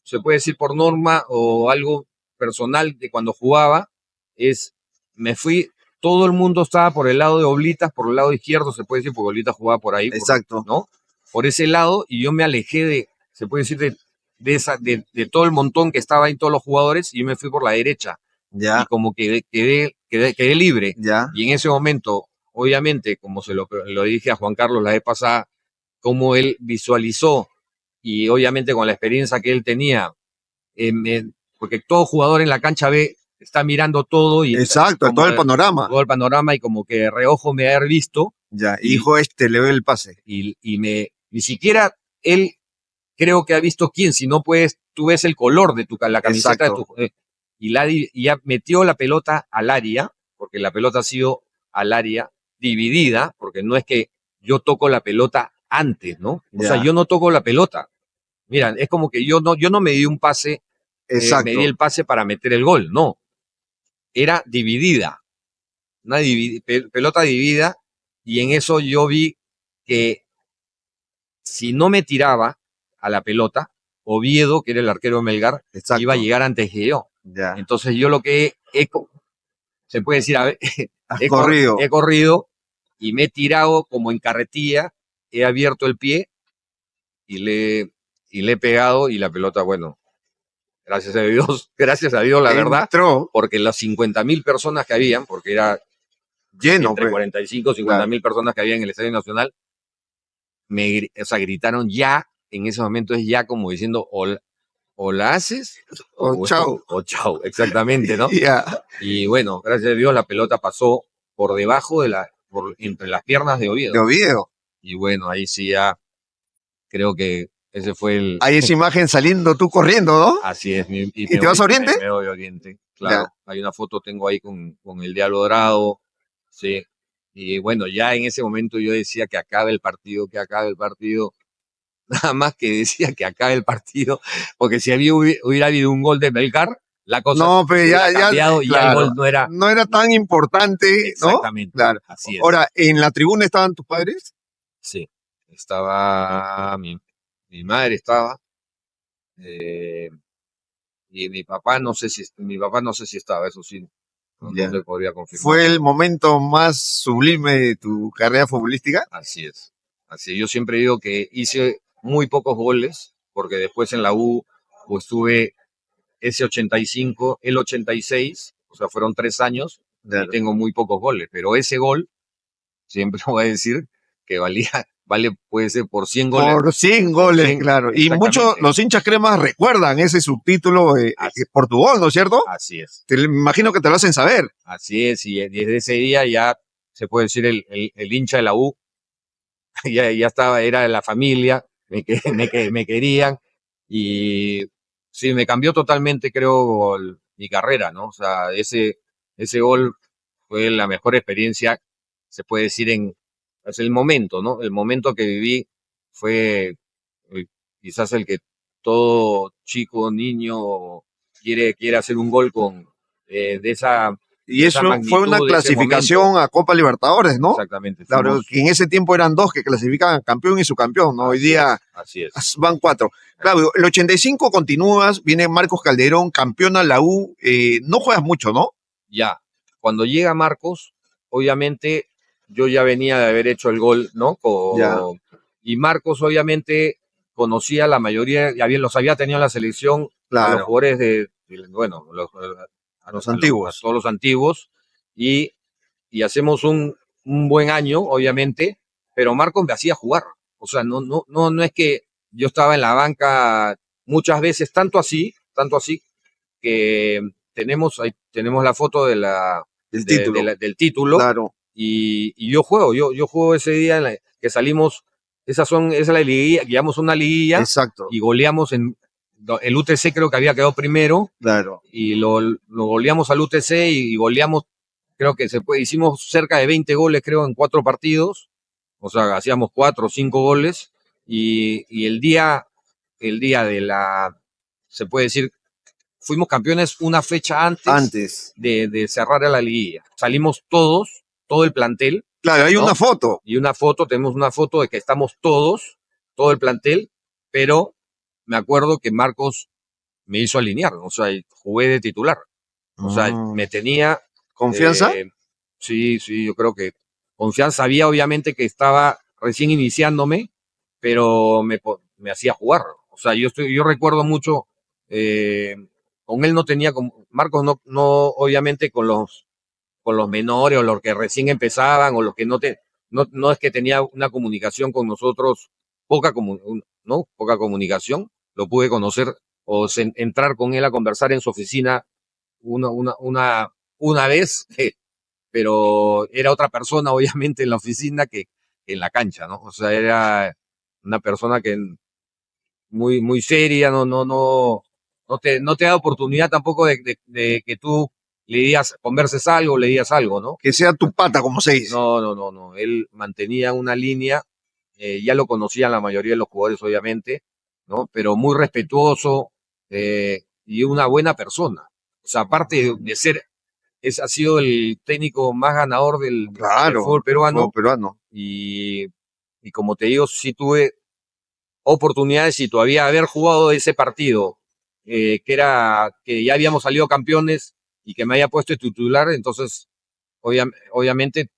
se puede decir por norma o algo personal de cuando jugaba, me fui, todo el mundo estaba por el lado de Oblitas, por el lado izquierdo, se puede decir, porque Oblitas jugaba por ahí, Exacto. ¿no? Por ese lado, y yo me alejé se puede decir, de todo el montón que estaba ahí, todos los jugadores, y yo me fui por la derecha. Ya. Y como quedé libre. Ya. Y en ese momento, obviamente, como lo dije a Juan Carlos la vez pasada, como él visualizó, y obviamente con la experiencia que él tenía, porque todo jugador en la cancha está mirando todo y Exacto, todo el panorama. Todo el panorama, y como que de reojo me haber visto. Ya, hijo, le ve el pase. Y ni siquiera él creo que ha visto quién, si no puedes, tú ves el color de la camiseta. Exacto. Y ya metió la pelota al área, porque la pelota ha sido al área dividida, porque no es que yo toco la pelota antes, ¿no? O sea, yo no toco la pelota. Mira, es como que yo no me di un pase, me di el pase para meter el gol, no. Era dividida, una pelota dividida, y en eso yo vi que si no me tiraba a la pelota, Oviedo, que era el arquero de Melgar, Exacto. iba a llegar antes que yo. Ya. Entonces yo lo que se puede decir, he corrido y me he tirado como en carretilla, he abierto el pie y le he pegado, y la pelota, bueno, gracias a Dios, la verdad, entró, porque las 50.000 personas que habían, porque era lleno, entre 45 y 50.000 personas que había en el Estadio Nacional, gritaron ya, en ese momento es ya como diciendo, o la haces o chao. O chao, exactamente, ¿no? Ya. Y bueno, gracias a Dios la pelota pasó por debajo entre las piernas de Oviedo. De Oviedo. Y bueno, ahí sí ya creo que ese fue el... Hay esa imagen saliendo tú corriendo, ¿no? Así es. ¿Y te vas a Oriente? Me voy a Oriente, claro. Ya. Hay una foto, tengo ahí con el Diablo Dorado, sí. Y bueno, ya en ese momento yo decía que acabe el partido, nada más que decía que acabe el partido, porque si hubiera habido un gol de Melgar, la cosa no, pero ya cambiado, y ya el gol no era tan importante, ¿no? Exactamente. Claro. Así es. Ahora, ¿en la tribuna estaban tus padres? Sí, estaba mi madre estaba, y mi papá no sé si estaba, eso sí, no le podría confirmar. ¿Fue el momento más sublime de tu carrera futbolística? Así es. Yo siempre digo que hice muy pocos goles, porque después en la U pues tuve ese 85, el 86, o sea, fueron 3 años, y tengo muy pocos goles, pero ese gol, siempre voy a decir que puede ser por 100 goles. Por 100 goles, claro. Y muchos, los hinchas cremas recuerdan ese subtítulo por tu gol, ¿no es cierto? Así es. Me imagino que te lo hacen saber. Así es, y desde ese día ya se puede decir el hincha de la U, ya estaba, era de la familia, me querían, y sí, me cambió totalmente, creo, mi carrera, ¿no? O sea, ese gol fue la mejor experiencia, se puede decir, es el momento, ¿no? El momento que viví fue quizás el que todo chico, niño quiere hacer un gol de esa... Y eso fue una clasificación a Copa Libertadores, ¿no? Exactamente. Claro, que en ese tiempo eran 2 que clasificaban campeón y subcampeón, ¿no? Hoy día así es. Van 4. Claudio, el 85 continúas, viene Marcos Calderón, campeón a la U, no juegas mucho, ¿no? Ya, cuando llega Marcos, obviamente yo ya venía de haber hecho el gol, ¿no? Y Marcos obviamente conocía la mayoría, los había tenido en la selección, a los jugadores a los antiguos. A todos los antiguos, y hacemos un buen año, obviamente, pero Marcos me hacía jugar. O sea, no es que yo estaba en la banca muchas veces, tanto así tanto así que tenemos la foto Del título. del título. Claro. Y yo juego ese día que salimos, esa es la liguilla, llevamos una liguilla Exacto. y goleamos el UTC, creo que había quedado primero, Claro. y lo goleamos al UTC y goleamos, creo que hicimos cerca de 20 goles, creo, en 4 partidos, o sea, hacíamos 4 o 5 goles, y el día se puede decir, fuimos campeones una fecha antes de cerrar la liguilla. Salimos todo el plantel. Claro, hay ¿no? una foto. Y tenemos una foto de que estamos todo el plantel, pero me acuerdo que Marcos me hizo alinear, o sea, jugué de titular. O sea, me tenía... ¿Confianza? Sí, yo creo que confianza. Sabía obviamente que estaba recién iniciándome, pero me hacía jugar. O sea, yo recuerdo mucho, con él no tenía, Marcos no obviamente con los menores o los que recién empezaban o los que no es que tenía una comunicación con nosotros, poca comunicación, lo pude conocer o entrar con él a conversar en su oficina una vez, pero era otra persona obviamente en la oficina que en la cancha, ¿no? O sea, era una persona que muy seria, no te da oportunidad tampoco de que tú converses algo, le digas algo, ¿no? Que sea tu pata, como se dice. No. Él mantenía una línea, ya lo conocían la mayoría de los jugadores, obviamente, ¿no? Pero muy respetuoso y una buena persona. O sea, aparte de ser, ha sido el técnico más ganador del fútbol peruano. Y como te digo, sí tuve oportunidades y todavía haber jugado ese partido, que ya habíamos salido campeones y que me haya puesto titular, entonces obviamente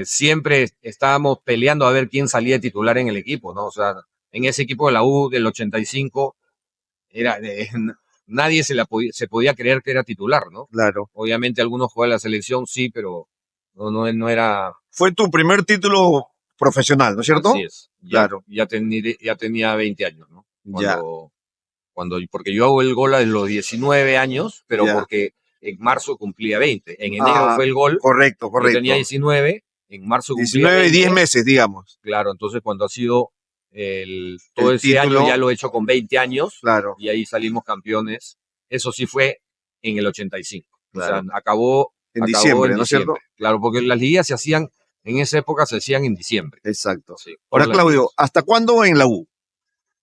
siempre estábamos peleando a ver quién salía titular en el equipo, ¿no? O sea, en ese equipo de la U del 85 nadie se podía creer que era titular, ¿no? Claro. Obviamente algunos jugaban la selección, sí, pero no era... Fue tu primer título profesional, ¿no es cierto? Así es. Claro. Ya tenía 20 años, ¿no? Porque yo hago el gol a los 19 años, pero porque en marzo cumplía 20. En enero fue el gol. Correcto. Yo tenía 19, en marzo cumplía 19, 20. 10 meses, digamos. Claro, entonces cuando ha sido todo ese título, año ya lo he hecho con 20 años. Claro. Y ahí salimos campeones. Eso sí fue en el 85. Claro. O sea, acabó en diciembre, ¿no es cierto? Claro, porque las liguillas en esa época se hacían en diciembre. Exacto. Sí, ahora, Claudio, ¿hasta cuándo en la U?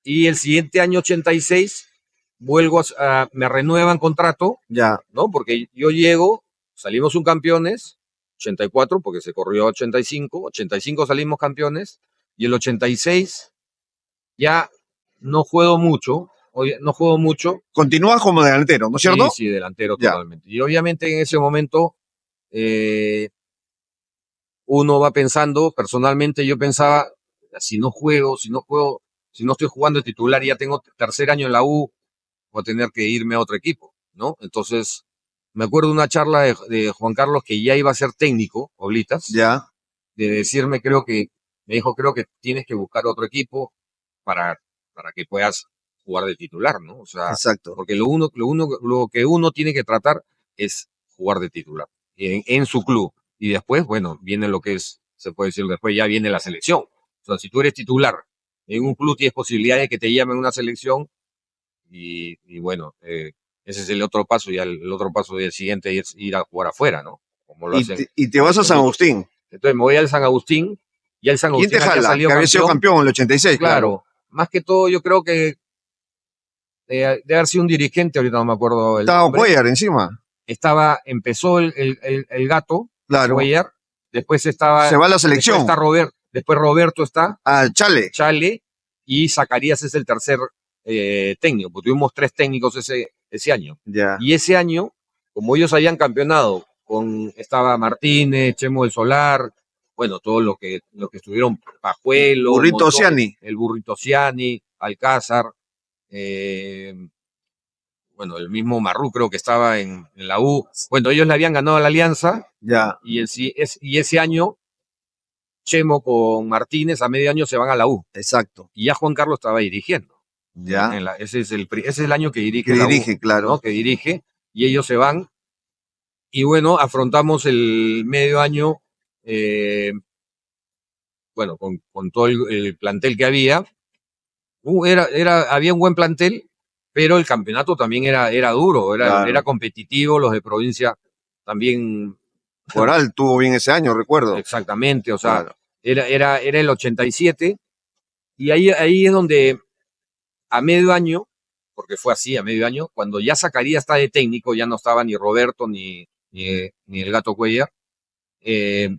Y el siguiente año 86 me renuevan contrato, ya, ¿no? Porque yo llego, salimos subcampeones, 84 porque se corrió 85 salimos campeones, y el 86 ya no juego mucho. Continúas como delantero, ¿no es cierto? Sí, delantero totalmente. Y obviamente en ese momento uno va pensando, personalmente yo pensaba, si no estoy jugando de titular y ya tengo tercer año en la U, voy a tener que irme a otro equipo, ¿no? Entonces, me acuerdo de una charla de Juan Carlos, que ya iba a ser técnico, Oblitas, de decirme, me dijo, creo que tienes que buscar otro equipo para que puedas jugar de titular, ¿no? O sea, exacto. Porque lo que uno tiene que tratar es jugar de titular en su club. Y después, bueno, viene lo que se puede decir, después ya viene la selección. O sea, si tú eres titular en un club, tienes posibilidades de que te llamen a una selección. Y bueno, ese es el otro paso. Ya el otro paso del siguiente es ir a jugar afuera, ¿no? Como lo hacen. Y te vas a San Agustín. Entonces me voy al San Agustín. Y el San Agustín, ¿quién te jala? Que había sido campeón en el 86, claro. Más que todo, yo creo que de haber sido un dirigente, ahorita no me acuerdo el estaba nombre. Cuellar encima. Empezó el gato, claro. Cuellar, después se va a la selección. Después Roberto está. Chale. Y Zacarías es el tercer técnico, porque tuvimos 3 técnicos ese año. Y ese año, como ellos habían campeonado, estaba Martínez, Chemo del Solar, bueno, todos los que estuvieron, Pajuelo, el Burrito Ciani, Alcázar, bueno, el mismo Marrú creo que estaba en la U. Bueno, ellos le habían ganado a la Alianza. Y ese año, Chemo con Martínez a medio año se van a la U. Exacto. Y ya Juan Carlos estaba dirigiendo. Ya. Ese es el año que dirige Que la U, dirige, claro. ¿no? Que dirige, y ellos se van. Y bueno, afrontamos el medio año, bueno, con todo el plantel que había. Había un buen plantel, pero el campeonato también era duro, Claro. era competitivo, los de provincia también, Coral tuvo bien ese año, recuerdo. exactamente, o sea, Claro. era el 87, y ahí es donde a medio año, porque fue así, a medio año, cuando ya Zacarías está de técnico, ya no estaba ni Roberto ni el Gato Cuellar, eh,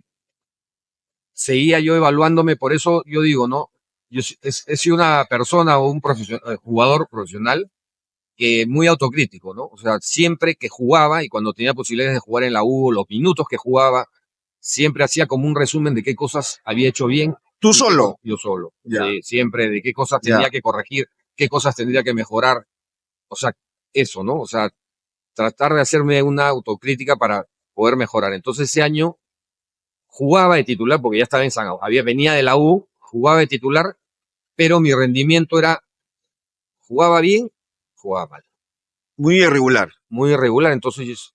seguía yo evaluándome, por eso yo digo, ¿no? He sido una persona o un jugador profesional que muy autocrítico, ¿no? O sea, siempre que jugaba y cuando tenía posibilidades de jugar en la U, los minutos que jugaba, siempre hacía como un resumen de qué cosas había hecho bien. ¿Tú solo? Yo solo. Ya. Sí, siempre de qué cosas Ya. tendría que corregir, qué cosas tendría que mejorar. O sea, eso, ¿no? O sea, tratar de hacerme una autocrítica para poder mejorar. Entonces ese año jugaba de titular porque ya estaba en San Agustín. Venía de la U, jugaba de titular, pero mi rendimiento era, jugaba bien, jugaba mal. Muy irregular. Muy irregular. Entonces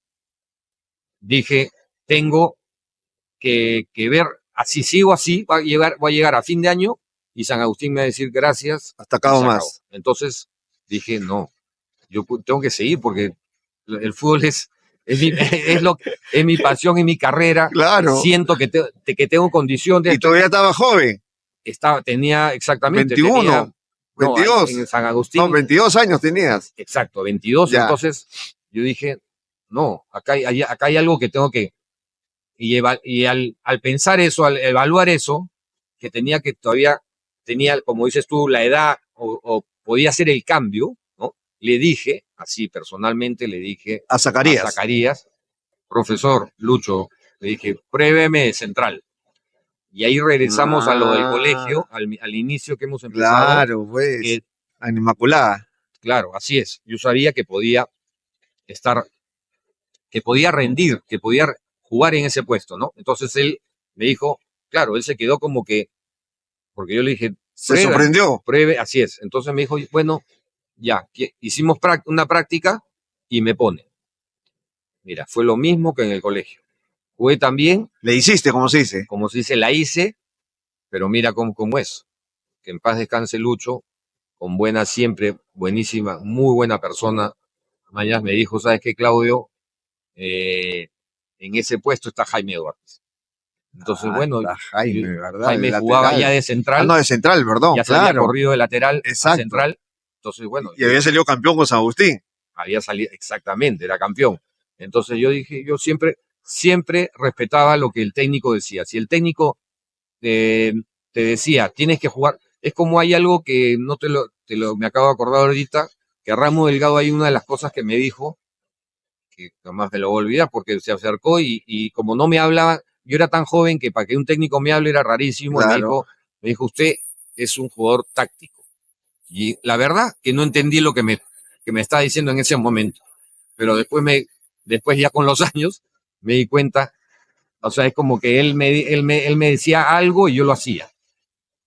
dije, tengo que ver, así sigo así, voy a llegar a fin de año y San Agustín me va a decir gracias. Hasta acá o más. Entonces dije, no, yo tengo que seguir porque el fútbol es mi pasión y mi carrera. Claro. Siento que tengo condiciones. Y todavía estaba joven. Tenía exactamente. 21, 22. En San Agustín. No, 22 años tenías. Exacto, 22. Ya. Entonces yo dije, no, acá hay algo que tengo que. Y al pensar eso, al evaluar eso, que todavía tenía, como dices tú, la edad o podía hacer el cambio, ¿no? Le dije, así personalmente, le dije A Zacarías. Profesor Lucho, le dije, pruébeme de central. Y ahí regresamos a lo del colegio, al inicio que hemos empezado. Claro, pues. A Inmaculada. Claro, así es. Yo sabía que podía estar, que podía rendir, que podía jugar en ese puesto, ¿no? Entonces él me dijo, claro, él se quedó como que, porque yo le dije, Se sorprendió. Pruebe, así es. Entonces me dijo, bueno, ya, hicimos una práctica y me pone. Mira, fue lo mismo que en el colegio. Jugué también. Le hiciste, como se dice. Como se dice, la hice, pero mira cómo es. Que en paz descanse Lucho, con buena siempre, buenísima, muy buena persona. Mañana me dijo, ¿sabes qué, Claudio? En ese puesto está Jaime Duarte. Entonces, bueno, Jaime, ¿verdad? Jaime jugaba ya de central. No, de central, perdón. Ya se había corrido de lateral a central. Entonces, bueno. Y había salido campeón con San Agustín. Había salido, exactamente, era campeón. Entonces yo dije, yo siempre respetaba lo que el técnico decía. Si el técnico te decía, tienes que jugar, es como hay algo que no me acabo de acordar ahorita, que Ramos Delgado hay una de las cosas que me dijo, que jamás me lo voy a olvidar, porque se acercó y como no me hablaba, yo era tan joven que para que un técnico me hable era rarísimo. Claro. Y me dijo, usted es un jugador táctico. Y la verdad que no entendí lo que me estaba diciendo en ese momento. Pero después ya con los años me di cuenta, o sea, es como que él me decía algo y yo lo hacía.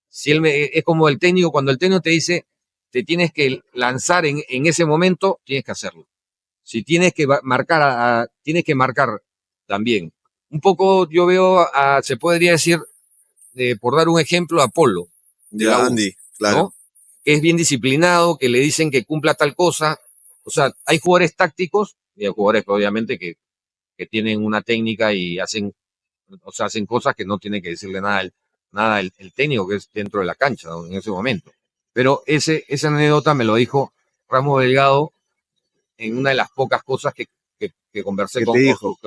Si es como el técnico, cuando el técnico te dice, te tienes que lanzar en ese momento, tienes que hacerlo. Si tienes que marcar, tienes que marcar también. Un poco yo veo, se podría decir, por dar un ejemplo, a Polo. De la Andy, claro. ¿No? Que es bien disciplinado, que le dicen que cumpla tal cosa. O sea, hay jugadores tácticos y hay jugadores obviamente que tienen una técnica y hacen cosas que no tiene que decirle nada el técnico que es dentro de la cancha, ¿no? En ese momento. Pero esa anécdota me lo dijo Ramos Delgado en una de las pocas cosas que conversé con Ojo,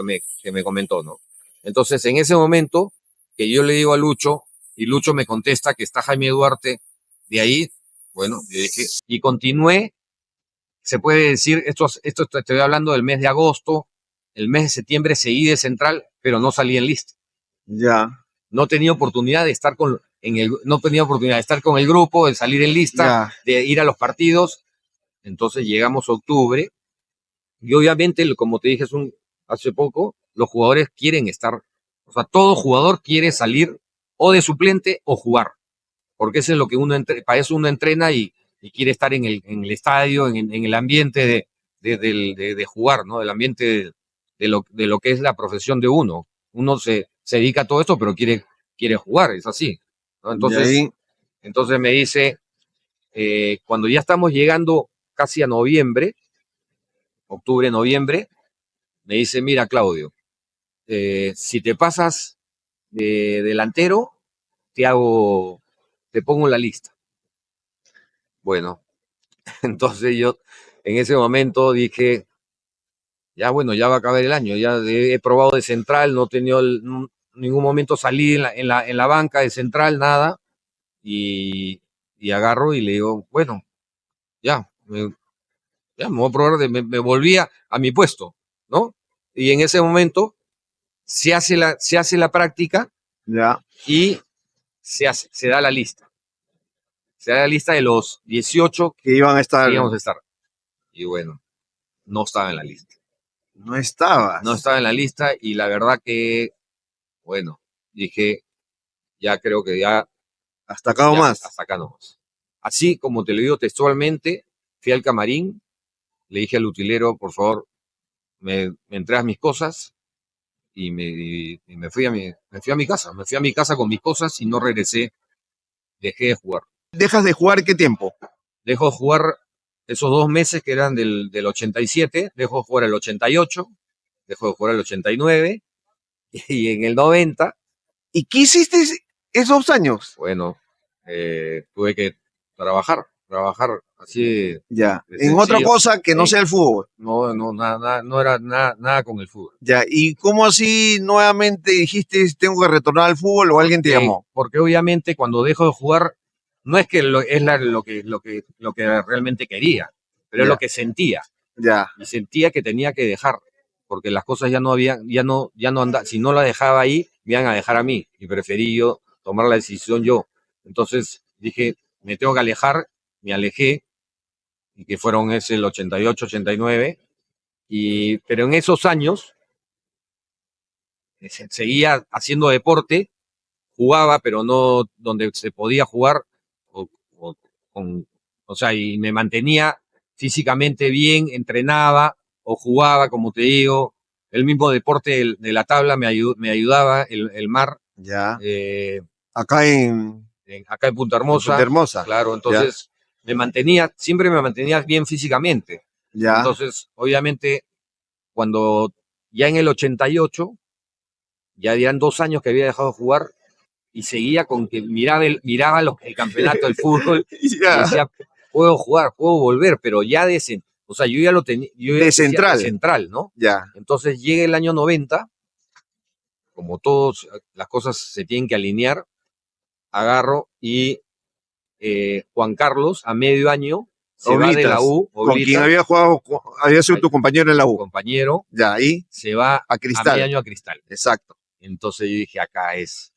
que me comentó, ¿no? Entonces, en ese momento que yo le digo a Lucho y Lucho me contesta que está Jaime Duarte, de ahí, bueno, yo dije, y continué, se puede decir, esto estoy hablando del mes de agosto, el mes de septiembre seguí de central, pero no salí en lista. Ya. No tenía oportunidad de estar con el grupo, de salir en lista, de ir a los partidos. Entonces llegamos a octubre y obviamente, como te dije hace poco, los jugadores quieren estar, o sea, todo jugador quiere salir o de suplente o jugar, porque eso es lo que para eso uno entrena y y quiere estar en el estadio, en el ambiente de jugar, ¿no? El ambiente de lo que es la profesión de uno. Uno se dedica a todo esto, pero quiere jugar, es así, ¿no? Y ahí, Entonces me dice, cuando ya estamos llegando casi a noviembre, octubre, noviembre, me dice, mira, Claudio, si te pasas de delantero, te pongo en la lista. Bueno, entonces yo en ese momento dije, ya bueno, ya va a acabar el año, ya he probado de central, no he tenido ningún momento salí en la banca de central, nada, y agarro y le digo, bueno, ya, ya me voy a probar, me volví a mi puesto, ¿no? Y en ese momento se hace la práctica ya. y se da la lista. Se da la lista de los 18 Que iban a estar. que íbamos a estar. Y bueno, no estaba en la lista. No estabas. No estaba en la lista y la verdad que, bueno, dije, ya creo que ya, Hasta acá ya nomás. hasta acá nomás. Así como te lo digo textualmente, fui al camarín, le dije al utilero, por favor, me entregas mis cosas y me fui a mi casa. Me fui a mi casa con mis cosas y no regresé, dejé de jugar. ¿Dejas de jugar qué tiempo? Dejo de jugar esos 2 meses que eran del 87, dejo de jugar el 88, dejo de jugar el 89 y en el 90, ¿Y qué hiciste esos años? bueno, tuve que trabajar así Ya. de En otra sencillo. cosa que no sea el fútbol. No, nada, no era nada con el fútbol. Ya. ¿Y cómo así nuevamente dijiste tengo que retornar al fútbol o alguien te llamó? Porque obviamente cuando dejo de jugar, no es que lo que realmente quería, pero es Ya. lo que sentía. Ya. Y sentía que tenía que dejar, porque las cosas ya no habían, ya no andaba, si no la dejaba ahí, me iban a dejar a mí, y preferí yo tomar la decisión yo. Entonces dije, me tengo que alejar, me alejé, y que fueron ese el 88, 89, pero en esos años seguía haciendo deporte, jugaba, pero no donde se podía jugar, o, o, con, o sea, y me mantenía físicamente bien, entrenaba o jugaba, como te digo, el mismo deporte de la tabla me ayudaba, el mar, Ya. eh, Acá en acá en Punta Punta Hermosa, Hermosa. claro, entonces siempre me mantenía bien físicamente. Ya. Entonces, obviamente, cuando ya en el 88, ya eran 2 años que había dejado de jugar, y seguía con que miraba el campeonato del fútbol y Ya. decía, puedo jugar, puedo volver, pero ya o sea, yo ya lo tenía, yo De decía, central. de central, ¿no? Ya. Entonces llega el año 90, como todos, las cosas se tienen que alinear, agarro y Juan Carlos, a medio año, se va de la U, Con quien Oblitas, había jugado, había sido tu compañero en la U. compañero, Ya, ahí se va a Cristal. medio año a Cristal. Exacto. Entonces yo dije, acá es.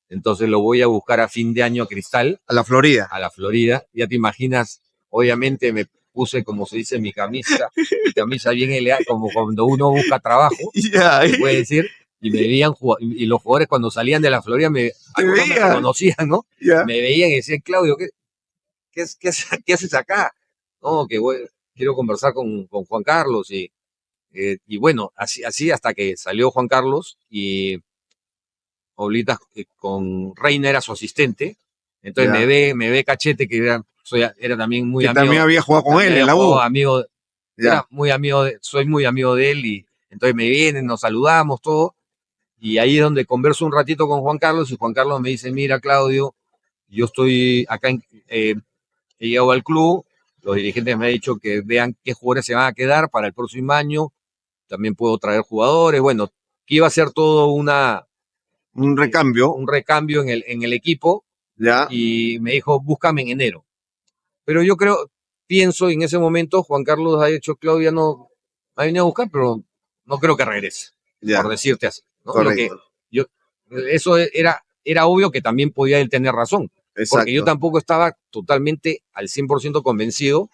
Entonces lo voy a buscar a fin de año a Cristal, A la Florida. a la Florida. Ya te imaginas, obviamente me puse, como se dice, mi camisa bien elegante, como cuando uno busca trabajo, Ya, se puede decir, y me veían, y los jugadores cuando salían de la Florida algunos me veían. reconocían, ¿no? Ya. Me veían y decían, Claudio, ¿qué haces acá? No, quiero conversar con Juan Carlos, y bueno, así hasta que salió Juan Carlos y Oblitas, con Reina era su asistente. Entonces Ya. me ve Cachete, que era también muy Que amigo. también había jugado con él Había en la U. jugado amigo, Ya. era muy amigo soy muy amigo de él, y entonces me vienen, nos saludamos, todo. Y ahí es donde converso un ratito con Juan Carlos, y Juan Carlos me dice, mira, Claudio, yo estoy acá, he llegado al club, los dirigentes me han dicho que vean qué jugadores se van a quedar para el próximo año, también puedo traer jugadores, bueno, que iba a ser todo Un recambio. un recambio en el equipo, Ya. y me dijo, búscame en enero. Pero yo pienso en ese momento, Juan Carlos ha dicho, Claudia no ha venido a buscar, pero no creo que regrese, Ya. por decirte así, ¿no? Correcto. Eso era obvio que también podía él tener razón, Exacto. porque yo tampoco estaba totalmente al 100% convencido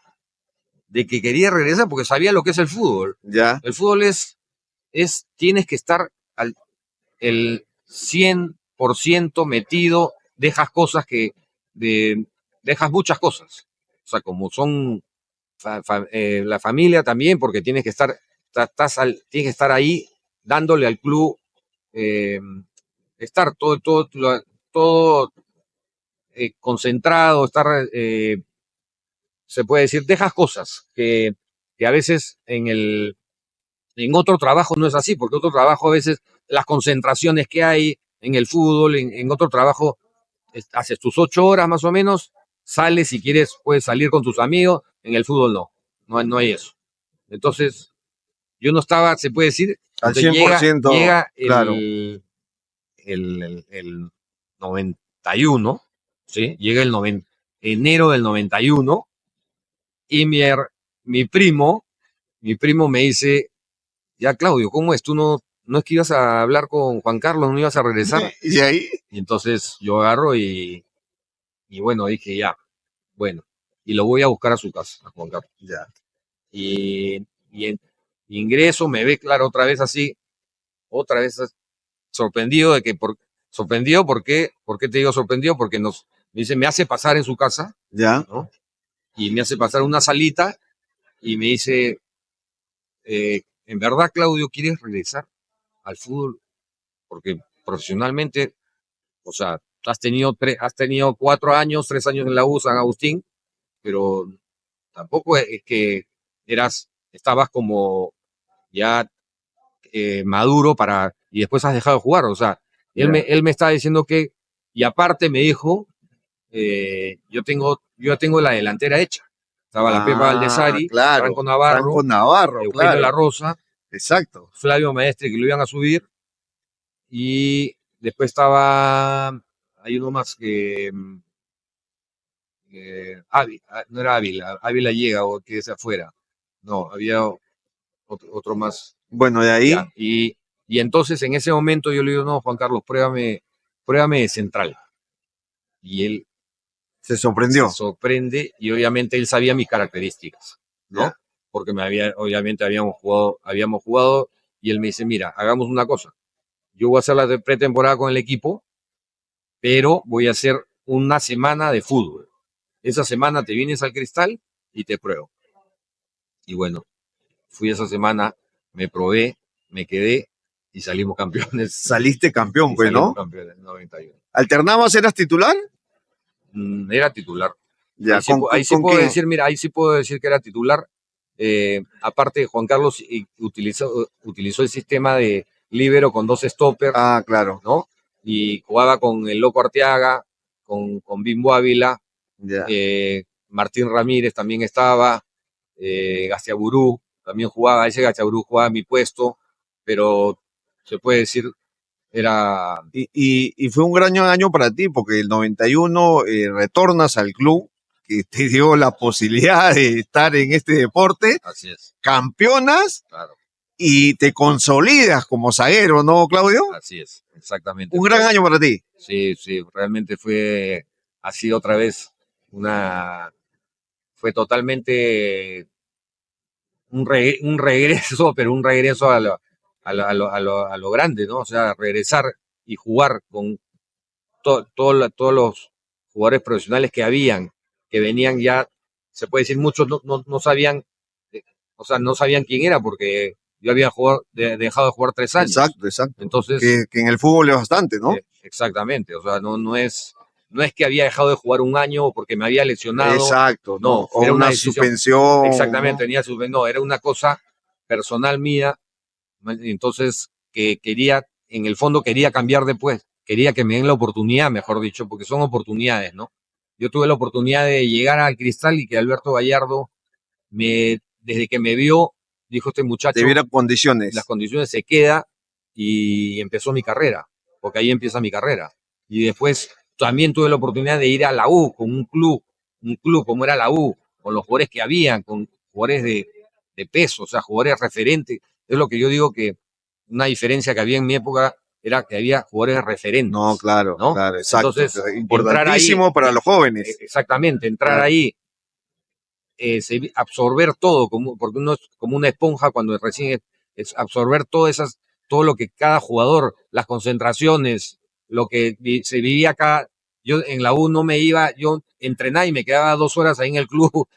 de que quería regresar, porque sabía lo que es el fútbol. Ya. El fútbol tienes que estar el 100% metido, dejas muchas cosas. sea, como son la familia también, porque tienes que estar, tienes que estar ahí dándole al club, estar todo concentrado, estar, se puede decir, dejas cosas que a veces en otro trabajo no es así, porque otro trabajo a veces las concentraciones que hay en el fútbol, en otro trabajo haces tus 8 horas más o menos, sales si quieres, puedes salir con tus amigos, en el fútbol no hay eso. Entonces, yo no estaba, se puede decir, Al entonces 100%, llega claro. el 91, ¿sí? Llega enero del 91 y mi primo me dice, ya Claudio, ¿cómo es? ¿Tú no es que ibas a hablar con Juan Carlos, no ibas a regresar? Y ahí, Y entonces yo agarro y bueno, dije, ya, bueno, y lo voy a buscar a su casa, a Juan Carlos. ya. Y ingreso, me ve claro otra vez sorprendido de que, sorprendido, ¿por qué te digo sorprendido? Porque me dice, me hace pasar en su casa, Ya. ¿no? Y me hace pasar una salita y me dice, ¿en verdad, Claudio, quieres regresar al fútbol? Porque profesionalmente, o sea, has tenido 4 años, 3 años en la U, San Agustín, pero tampoco es que estabas como ya maduro y después has dejado de jugar, o sea, él me estaba diciendo que, y aparte me dijo, yo tengo la delantera hecha. Estaba la Pepa Valdesari, claro. Franco Navarro, Franco Navarro, Eugenio claro. La Rosa, Exacto. Flavio Maestre, que lo iban a subir, y después hay uno más que no era Ávila llega o que es afuera, no, había otro más. Bueno, de ahí Ya, y entonces en ese momento yo le digo, no, Juan Carlos, pruébame de central. Y él se sorprendió. se sorprende y obviamente él sabía mis características, ¿no? Ya. Porque obviamente habíamos jugado y él me dice, mira, hagamos una cosa. Yo voy a hacer la pretemporada con el equipo, pero voy a hacer una semana de fútbol. Esa semana te vienes al Cristal y te pruebo. Y bueno, fui esa semana, me probé, me quedé y salimos campeones. Saliste campeón, Y pues, salimos ¿no? campeones en 91. ¿Alternabas, eras titular? Era titular. Ya, Ahí sí ¿con puedo quién? decir, mira, ahí sí puedo decir que era titular. Aparte, Juan Carlos utilizó el sistema de líbero con 2 stoppers, Ah, claro. ¿no? Y jugaba con el Loco Arteaga, con Bimbo Ávila, Ya. Martín Ramírez también estaba, Gaciaburú también jugaba, ese Gaciaburú jugaba a mi puesto, pero se puede decir, era... Y fue un gran año para ti, porque el 91 retornas al club que te dio la posibilidad de estar en este deporte, Así es, campeonas claro, y te consolidas como zaguero, ¿no, Claudio? así es, exactamente. Un gran año para ti. Sí, realmente así otra vez, fue totalmente un regreso, pero un regreso a lo grande, ¿no? O sea, regresar y jugar con todos los jugadores profesionales que venían ya, se puede decir, muchos no sabían, o sea, no sabían quién era porque yo había dejado de jugar 3 años. Exacto. Entonces, que en el fútbol es bastante, ¿no? exactamente, o sea, no es que había dejado de jugar un año porque me había lesionado. Exacto, no, o era una decisión, suspensión. exactamente, no, era una cosa personal mía, entonces que en el fondo quería cambiar después, quería que me den la oportunidad, mejor dicho, porque son oportunidades, ¿no? Yo tuve la oportunidad de llegar al Cristal y que Alberto Gallardo, desde que me vio, dijo este muchacho, Te viera condiciones. las condiciones se queda y empezó mi carrera, porque ahí empieza mi carrera. Y después también tuve la oportunidad de ir a la U con un club como era la U, con los jugadores que habían, con jugadores de peso, o sea, jugadores referentes. Es lo que yo digo que una diferencia que había en mi época era que había jugadores referentes. No, claro, ¿no? claro, exacto. Entonces, importantísimo ahí, para los jóvenes. Exactamente, entrar Claro. ahí, absorber todo, porque uno es como una esponja cuando recién es absorber todo lo que cada jugador, las concentraciones, lo que se vivía acá yo en la U no me iba, yo entrenaba y me quedaba 2 horas ahí en el club,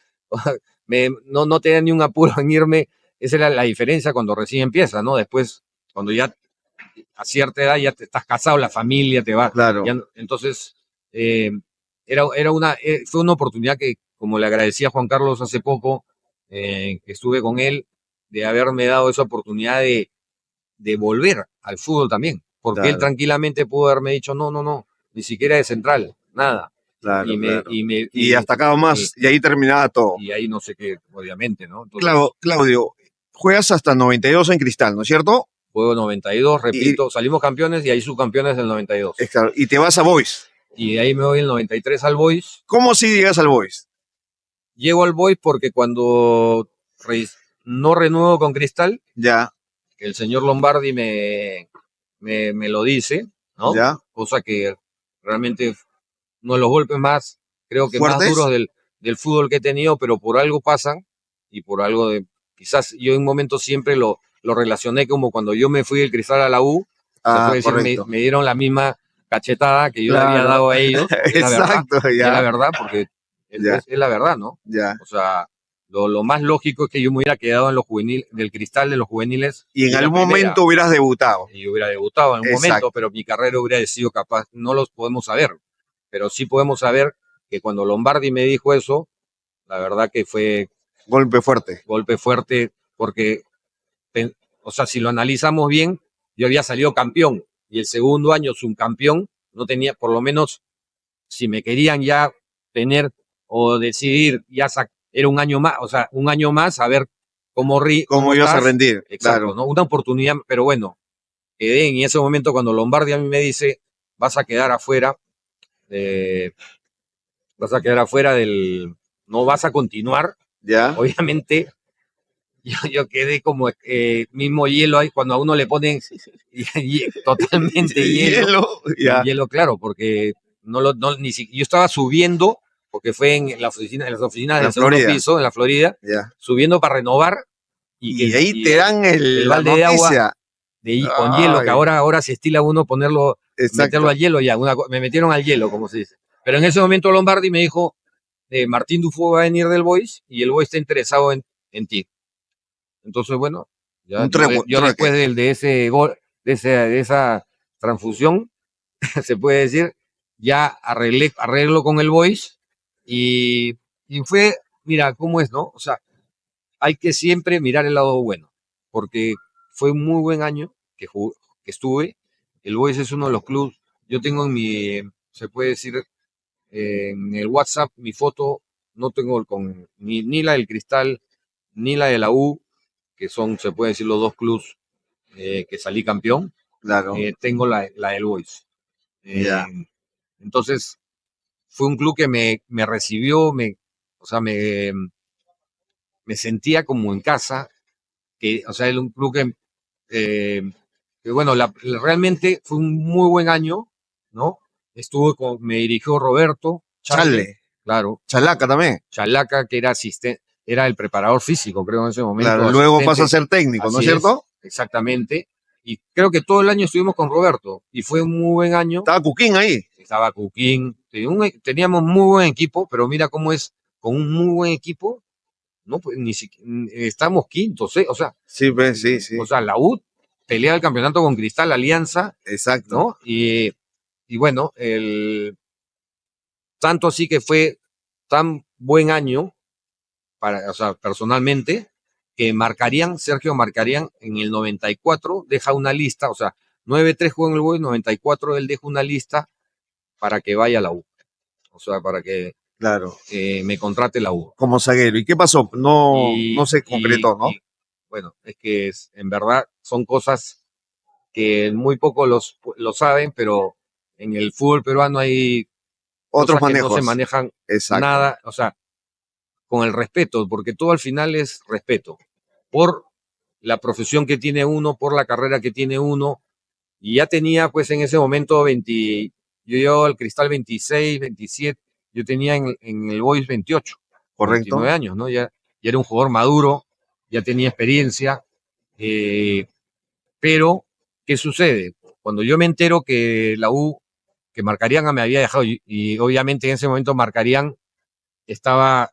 no tenía ni un apuro en irme, esa era la diferencia cuando recién empieza, ¿no? Después, cuando ya a cierta edad ya te estás casado, la familia te va, Claro. entonces eh, fue una oportunidad que, como le agradecí a Juan Carlos hace poco, que estuve con él, de haberme dado esa oportunidad de volver al fútbol también, porque él Claro. tranquilamente pudo haberme dicho, no, ni siquiera de central, nada. Claro, Y y hasta acá más, y ahí terminaba todo. y ahí no sé qué, obviamente, ¿no? Entonces, Claudio, juegas hasta 92 en Cristal, ¿no es cierto? juego 92, repito, salimos campeones y ahí subcampeones del 92. Claro, y te vas a Boys. Y de ahí me voy el 93 al Boys. ¿Cómo si llegas al Boys? Llego al Boys porque cuando no renuevo con Cristal, Ya, que el señor Lombardi me lo dice, ¿no? ya. Cosa que realmente uno de los golpes más, creo que más ¿Fuertes? duros del fútbol que he tenido, pero por algo pasan y por algo quizás yo en un momento siempre lo relacioné como cuando yo me fui del Cristal a la U, se puede decir, Correcto. me dieron la misma cachetada que yo le había Claro. dado a ellos. Es la verdad, Exacto, es ya. la verdad, porque Ya. es la verdad, ¿no? Ya. O sea, lo más lógico es que yo me hubiera quedado en los juveniles, del Cristal de los juveniles. Y en la algún primera, momento hubieras debutado. y hubiera debutado en un Exacto. momento, pero mi carrera hubiera sido capaz, no los podemos saber, pero sí podemos saber que cuando Lombardi me dijo eso, la verdad que fue Golpe fuerte. golpe fuerte, porque, o sea, si lo analizamos bien, yo había salido campeón y el segundo año subcampeón, no tenía, por lo menos, si me querían ya tener o decidir, ya era un año más, o sea, un año más a ver cómo ¿Cómo ibas a estás. rendir? Exacto, Claro. ¿no? Una oportunidad, pero bueno, quedé en ese momento cuando Lombardi a mí me dice, vas a quedar afuera, no vas a continuar, Ya. obviamente. Yo quedé como mismo hielo ahí cuando a uno le ponen totalmente hielo. Ya. Hielo, claro, porque yo estaba subiendo, porque fue en las oficinas En del segundo Florida. piso, en la Florida, Ya. subiendo para renovar. Y ahí te dan el la balde de agua noticia. con hielo, que Ay. ahora se estila uno meterlo Exacto. al hielo ya. Me metieron al hielo, como se dice. Pero en ese momento Lombardi me dijo, Martín Dufo va a venir del Boys y el Boys está interesado en ti. Entonces, bueno, ya, yo después de ese gol, de esa transfusión, se puede decir, ya arreglo con el Boys y fue, mira, cómo es, ¿no? O sea, hay que siempre mirar el lado bueno, porque fue un muy buen año que estuve. El Boys es uno de los clubes, yo tengo se puede decir, en el WhatsApp mi foto, no tengo ni la del Cristal, ni la de la U, que son, se puede decir, los dos clubes que salí campeón. Claro. Tengo la del Boys. Ya. Entonces, fue un club que me recibió, o sea, me sentía como en casa, o sea, era un club que bueno, realmente fue un muy buen año, ¿no? Me dirigió Roberto Chale. claro, Chalaca también. Chalaca, que era asistente, era el preparador físico, creo, en ese momento. Claro, luego asistente. pasa a ser técnico, ¿no es Así cierto? Exactamente. Y creo que todo el año estuvimos con Roberto y fue un muy buen año. Estaba Cuquín ahí. Estaba Cuquín. Teníamos muy buen equipo, pero mira cómo es con un muy buen equipo. No, pues ni siquiera estamos quintos, ¿eh? O sea, Sí, pues, sí. o sea, la U pelea el campeonato con Cristal Alianza, Exacto. ¿no? Y bueno, tanto así que fue tan buen año o sea, personalmente, que Sergio Marcarían en el 94 deja una lista, o sea, 9-3 jugó en el Boys, 94 él deja una lista para que vaya a la U. O sea, para que Claro. Me contrate la U. Como zaguero. ¿Y qué pasó? No se concretó, ¿no? Bueno, es que en verdad son cosas que muy pocos lo saben, pero en el fútbol peruano hay Otros cosas manejos. que no se manejan nada, o sea, con el respeto, porque todo al final es respeto por la profesión que tiene uno, por la carrera que tiene uno, y ya tenía pues en ese momento yo al Cristal 26, 27, yo tenía en el Boys 28, correcto, 29 años, ¿no? Ya era un jugador maduro, ya tenía experiencia, pero ¿qué sucede? Cuando yo me entero que la U que Marcarián me había dejado y obviamente en ese momento Marcarián estaba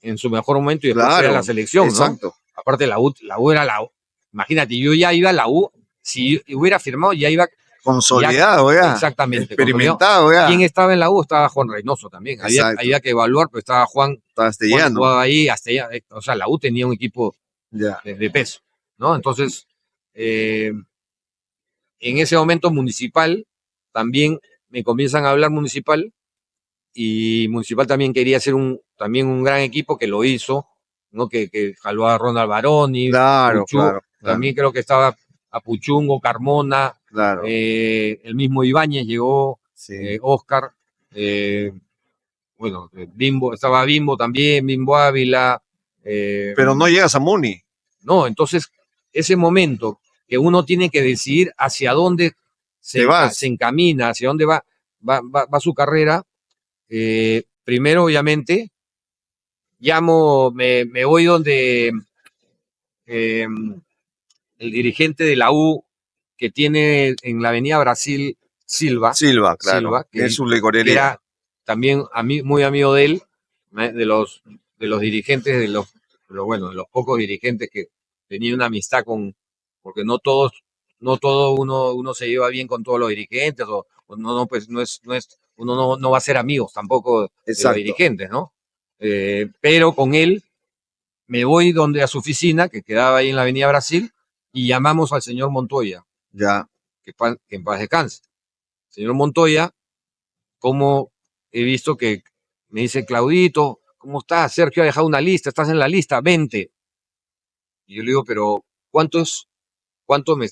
en su mejor momento y después Claro, era la selección, ¿no? exacto. Aparte la U era la U. Imagínate, yo ya iba a la U, si hubiera firmado ya iba Consolidado ya. exactamente. Experimentado ya. ¿Quién estaba en la U? Estaba Juan Reynoso también. Exacto. Había que evaluar, pero estaba Juan Castellano. jugaba ahí, hasta allá. O sea, la U tenía un equipo Ya. de peso, ¿no? Entonces, en ese momento Municipal, también me comienzan a hablar Municipal, y Municipal también quería hacer también un gran equipo que lo hizo, ¿no? Que jaló a Ronald Baroni, Claro, claro. también creo que estaba a Puchungo, Carmona, Claro. el mismo Ibáñez llegó, Sí. Oscar, bueno, Bimbo, estaba Bimbo también, Bimbo Ávila. Pero no llegas a Muni. No, entonces ese momento que uno tiene que decidir hacia dónde se encamina, hacia dónde va su carrera, primero obviamente me voy donde el dirigente de la U que tiene en la Avenida Brasil, Silva, claro. que Es su licorería. era también muy amigo de él, de los dirigentes, de los pocos dirigentes que tenía una amistad porque no todo uno se lleva bien con todos los dirigentes, o no, pues uno no va a ser amigos tampoco de los dirigentes, ¿no? Pero con él me voy a su oficina, que quedaba ahí en la Avenida Brasil, y llamamos al señor Montoya. Ya. Que en paz descanse. Señor Montoya, como he visto que me dice, Claudito, ¿cómo estás? Sergio ha dejado una lista, estás en la lista, 20. Y yo le digo, pero ¿cuánto me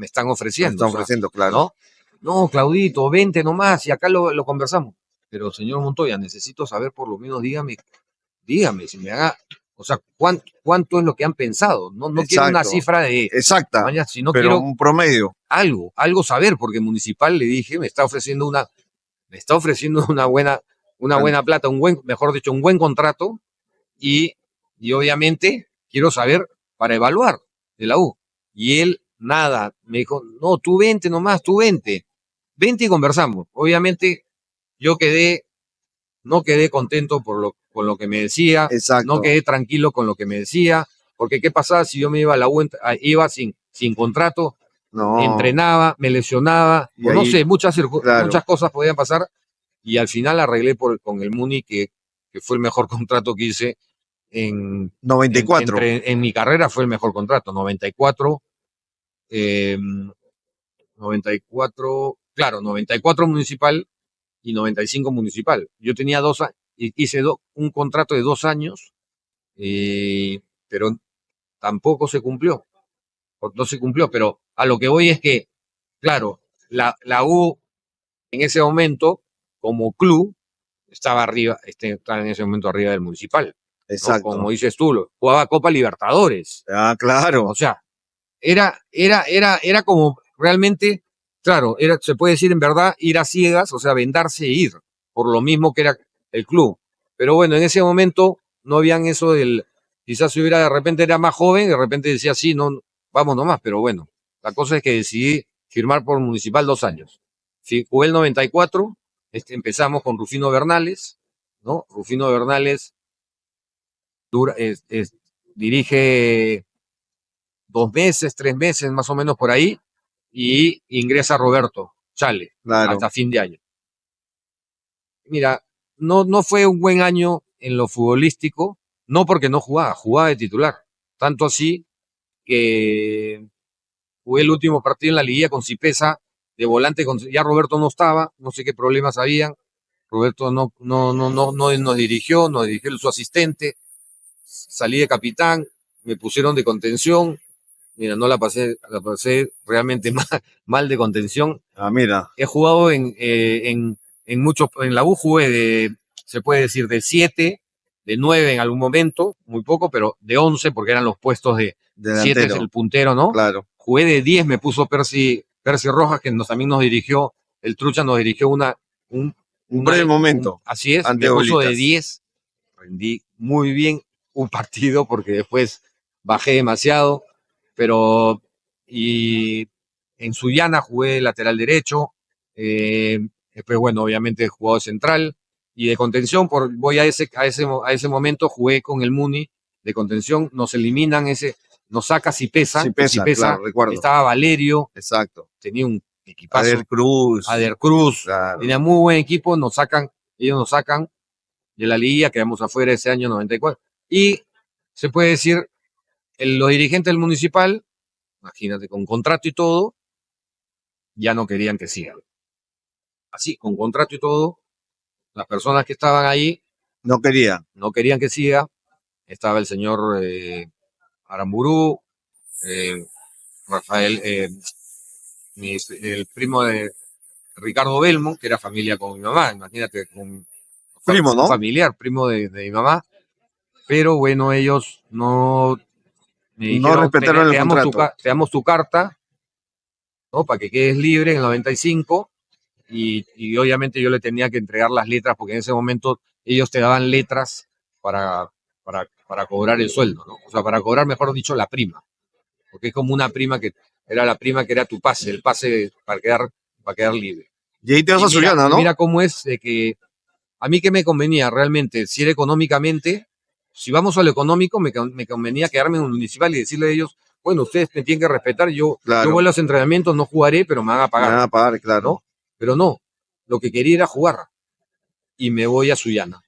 están ofreciendo? Me están ofreciendo, claro. No, Claudito, 20 nomás, y acá lo conversamos. Pero señor Montoya, necesito saber, por lo menos, dígame, si me haga, o sea, ¿cuánto es lo que han pensado? No quiero una cifra exacta, sino pero quiero un promedio. Algo saber, porque Municipal, le dije, me está ofreciendo una buena plata, mejor dicho, un buen contrato, y obviamente quiero saber para evaluar de la U. Y él, nada, me dijo, no, tú vente nomás, tú vente y conversamos. Obviamente yo no quedé contento con lo que me decía, Exacto. no quedé tranquilo con lo que me decía, porque qué pasaba si yo me iba a la U, iba sin contrato, entrenaba, me lesionaba, o no sé, muchas cosas podían pasar, y al final arreglé con el Muni, que fue el mejor contrato que hice en 94. En mi carrera, fue el mejor contrato, 94, 94 Municipal y 95 Municipal. Yo tenía hice un contrato de 2 años, pero tampoco se cumplió. No se cumplió, pero a lo que voy es que, claro, la U en ese momento, como club, estaba en ese momento arriba del Municipal. Exacto. ¿No? Como dices tú, jugaba Copa Libertadores. Ah, claro. O sea, era como realmente, claro, se puede decir en verdad, ir a ciegas, o sea, vendarse e ir, por lo mismo que era el club. Pero bueno, en ese momento no habían eso quizás si hubiera de repente era más joven, de repente decía, sí, no, vamos nomás, pero bueno, la cosa es que decidí firmar por Municipal 2 años. Sí, jugué el 94, empezamos con Rufino Bernales, ¿no? Rufino Bernales dirige 2 meses, 3 meses, más o menos por ahí, y ingresa Roberto Chale, hasta fin de año. Mira, no fue un buen año en lo futbolístico, no porque no jugaba de titular. Tanto así que jugué el último partido en la liguilla con Cipesa, de volante, ya Roberto no estaba, no sé qué problemas habían. Roberto no nos dirigió su asistente, salí de capitán, me pusieron de contención. Mira, la pasé realmente mal de contención. Ah, mira. He jugado en la U jugué se puede decir, de 7, de 9 en algún momento, muy poco, pero de 11, porque eran los puestos de 7 es el puntero, ¿no? Claro. Jugué de 10, me puso Percy Rojas, que también nos dirigió, el Trucha nos dirigió un breve momento. Así es, me puso de 10, rendí muy bien un partido, porque después bajé demasiado, y en Sullana jugué lateral derecho, Después, bueno, obviamente jugador central y de contención, voy a ese momento, jugué con el Muni de contención, nos eliminan nos saca Cipesa, Claro, recuerdo. estaba Valerio, Exacto. tenía un equipazo, Ader Cruz. claro. Tenía muy buen equipo, ellos nos sacan de la liguilla, quedamos afuera ese año 94. Y se puede decir, los dirigentes del Municipal, imagínate, con contrato y todo, ya no querían que siga. Así, con contrato y todo, las personas que estaban ahí No quería. no querían que siga. Estaba el señor Aramburú, Rafael, el primo de Ricardo Belmo, que era familia con mi mamá, imagínate, Primo, ¿no? Familiar, primo de mi mamá. Pero bueno, ellos no me dijeron, No respetaron el contrato. te damos tu carta, ¿no? Para que quedes libre en el 95. Y obviamente yo le tenía que entregar las letras, porque en ese momento ellos te daban letras para cobrar el sueldo, ¿no? O sea, para cobrar, mejor dicho, la prima. Porque es como una prima que era la prima que era tu pase, el pase para quedar libre. Y ahí te vas a Sullana, ¿no? Mira cómo es de que a mí que me convenía realmente, si era económicamente, si vamos a lo económico, me convenía quedarme en un Municipal y decirle a ellos, bueno, ustedes me tienen que respetar, yo voy a los entrenamientos, no jugaré, pero me van a pagar. Me van a pagar, claro. ¿no? Pero no, lo que quería era jugar. Y me voy a Sullana.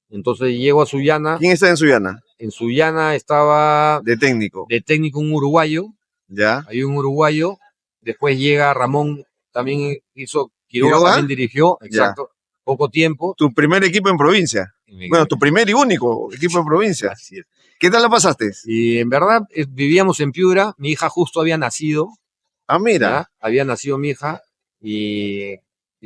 Entonces llego a Sullana. ¿Quién está en Sullana? En Sullana estaba de técnico un uruguayo. Ya. Hay un uruguayo. Después llega Ramón, también hizo, Quiroga también dirigió, exacto, poco tiempo. Tu primer equipo en provincia. Bueno, tu primer y único equipo en provincia. Así es. ¿Qué tal lo pasaste? Y en verdad vivíamos en Piura, mi hija justo había nacido. Ah, mira. ¿Ya? Había nacido mi hija y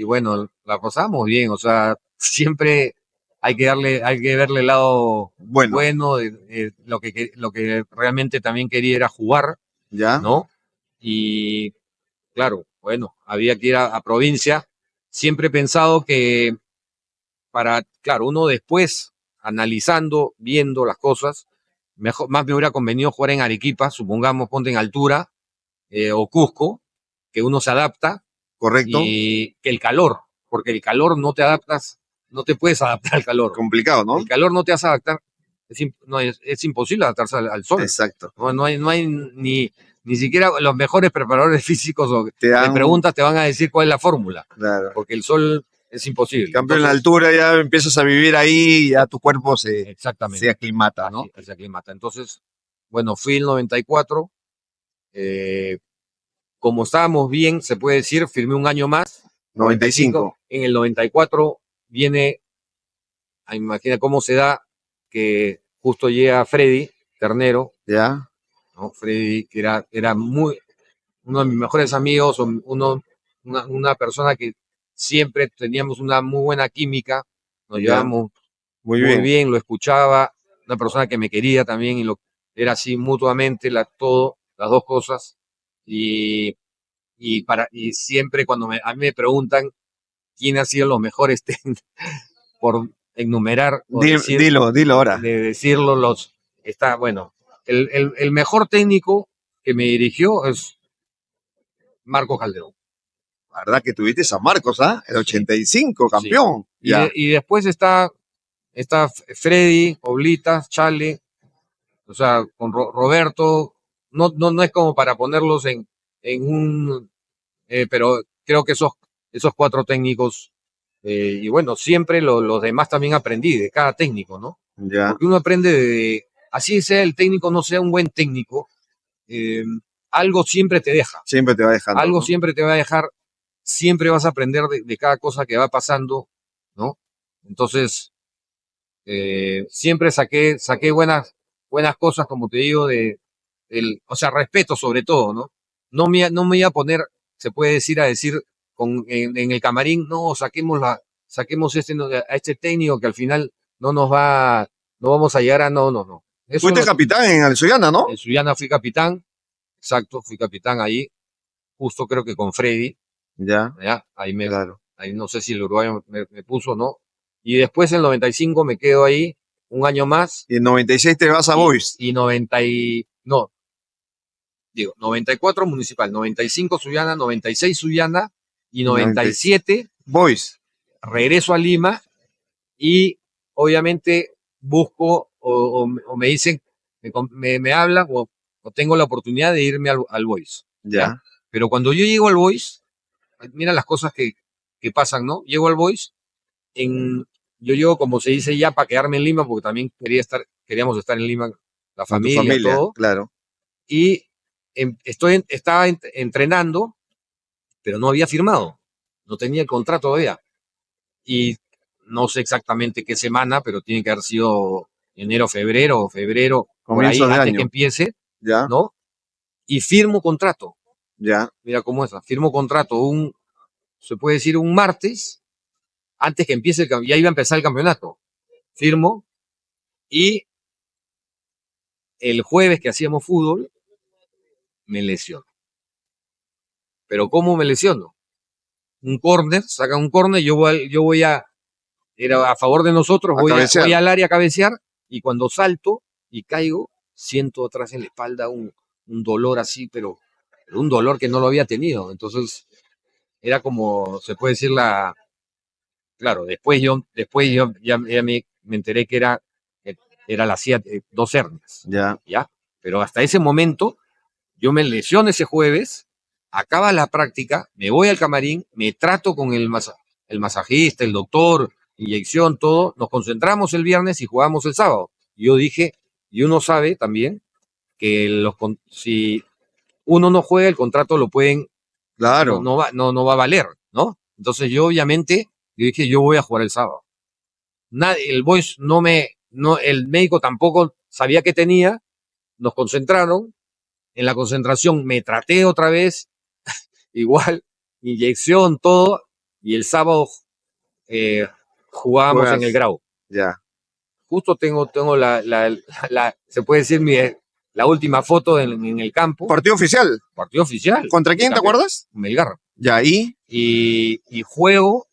bueno, la pasamos bien, o sea, siempre hay que verle el lado bueno de lo que realmente también quería era jugar, ¿ya? ¿no? Y claro, bueno, había que ir a provincia. Siempre he pensado que claro, uno después, analizando, viendo las cosas, más me hubiera convenido jugar en Arequipa, supongamos, ponte en altura, o Cusco, que uno se adapta. Correcto. Y que el calor, porque el calor no te adaptas, no te puedes adaptar al calor. Complicado, ¿no? El calor no te hace adaptar, es imposible adaptarse al sol. Exacto. No hay ni siquiera los mejores preparadores físicos o te preguntas te van a decir cuál es la fórmula. Claro. Porque el sol es imposible. En cambio, en la altura ya empiezas a vivir ahí y ya tu cuerpo se aclimata, ¿no? Sí, se aclimata. Entonces, bueno, fui el 94. Como estábamos bien, se puede decir, firmé un año más. 95. En el 94 viene, imagina cómo se da que justo llega Freddy Ternero. Ya. ¿No? Freddy, que era uno de mis mejores amigos, una persona que siempre teníamos una muy buena química, nos llevamos muy bien, lo escuchaba, una persona que me quería también y era así mutuamente, las dos cosas. Y siempre cuando a mí me preguntan quién ha sido los mejores por enumerar dilo ahora. De decirlo, bueno, el mejor técnico que me dirigió es Marcos Calderón. La verdad que tuviste a Marcos, ¿ah? El 85, campeón. Sí. Y después está Freddy, Oblitas, Chale, o sea, con Roberto, no es como para ponerlos en un, pero creo que esos 4 técnicos, y bueno, siempre los demás también aprendí de cada técnico, ¿no? Ya. Porque uno aprende así sea el técnico, no sea un buen técnico, algo siempre te deja. Siempre te va dejando. Algo siempre te va a dejar, siempre vas a aprender de cada cosa que va pasando, ¿no? Entonces, siempre saqué buenas cosas, como te digo, o sea, respeto sobre todo, ¿no? No me iba a poner, se puede decir, en el camarín, no, saquemos a este técnico que al final no vamos a llegar a, no. Fuiste capitán en el Sullana, ¿no? En Sullana fui capitán, exacto, fui capitán ahí, justo creo que con Freddy. Ya. Ahí no sé si el uruguayo me puso o no. Y después en el 95 me quedo ahí un año más. Y en 96 te vas a Boys. Y 94 Municipal, 95 Sullana, 96 Sullana y 97 Boys. regreso a Lima y obviamente busco o me dicen, me hablan o tengo la oportunidad de irme al Boys. Ya. Pero cuando yo llego al Boys, mira las cosas que pasan, ¿no? Llego al Boys, yo llego, como se dice ya, para quedarme en Lima, porque también queríamos estar en Lima, la Con tu familia, todo. claro. Y estaba entrenando, pero no había firmado. No tenía el contrato todavía. Y no sé exactamente qué semana, pero tiene que haber sido enero, febrero, por ahí, Comienzos de antes año. que empiece, Ya, ¿no? Y firmo contrato. ya. Mira cómo es. Firmo contrato se puede decir un martes, antes que empiece ya iba a empezar el campeonato. Firmo y el jueves que hacíamos fútbol, me lesiono. Pero ¿cómo me lesiono? Un córner, saca un córner, era a favor de nosotros, A cabecear. voy al área a cabecear y cuando salto y caigo, siento atrás en la espalda un dolor así, pero un dolor que no lo había tenido. Entonces, era como, se puede decir claro, después yo ya me enteré que era la CIA, 2 hernias, Ya. ¿ya? Pero hasta ese momento, yo me lesiono ese jueves, acaba la práctica, me voy al camarín, me trato con el masajista, el doctor, inyección, todo, nos concentramos el viernes y jugamos el sábado. Yo dije, y uno sabe también que si uno no juega, el contrato lo pueden, Claro. no va a valer, ¿no? Entonces yo obviamente, yo dije, yo voy a jugar el sábado. El Boys el médico tampoco sabía que tenía, nos concentraron, en la concentración me traté otra vez, igual, inyección, todo, y el sábado jugábamos Juegas. en el Grau. Ya. Justo tengo se puede decir, la última foto en el campo. Partido oficial. Partido oficial. ¿Contra quién te acuerdas? Melgar. Ya, ahí. Y juego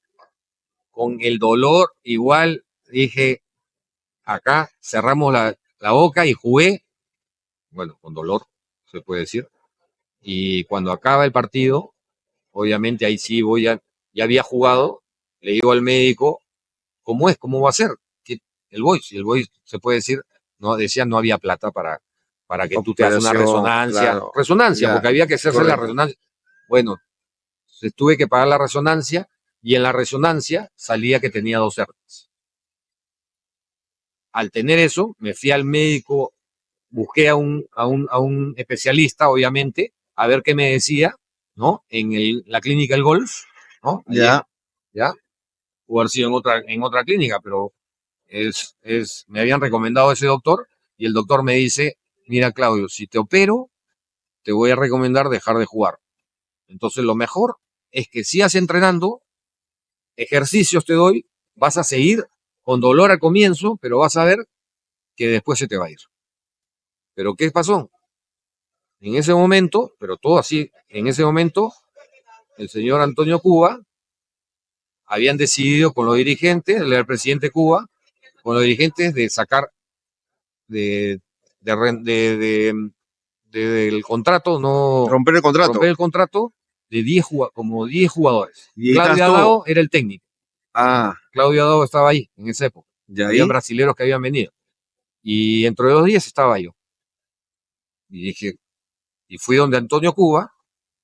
con el dolor, igual dije, acá cerramos la boca y jugué, bueno, con dolor, se puede decir. Y cuando acaba el partido, obviamente ahí sí ya había jugado, le digo al médico, ¿cómo es? ¿Cómo va a ser? El Boys, se puede decir, no decía no había plata para que tú te hagas una Operación, resonancia. claro. Resonancia, Ya, porque había que hacerse la correcto. resonancia. Bueno, tuve que pagar la resonancia y en la resonancia salía que tenía 2 hernias. Al tener eso, me fui al médico, busqué a un especialista, obviamente, a ver qué me decía, ¿no? En la clínica El Golf, ¿no? Ya. ¿Ya? O haber sido en otra clínica, pero me habían recomendado a ese doctor y el doctor me dice, mira Claudio, si te opero, te voy a recomendar dejar de jugar. Entonces lo mejor es que sigas entrenando, ejercicios te doy, vas a seguir con dolor al comienzo, pero vas a ver que después se te va a ir. ¿Pero qué pasó? En ese momento, pero todo así, en ese momento, el señor Antonio Cuba habían decidido con los dirigentes, el presidente de Cuba, con los dirigentes de sacar del contrato, no Romper el contrato. romper el contrato de como 10 jugadores. Y Claudio estás tú. Adao era el técnico. Ah, Claudio Adao estaba ahí en esa época. ya ahí. Habían brasileros que habían venido. Y entre los 10 estaba yo. Y fui donde Antonio Cuba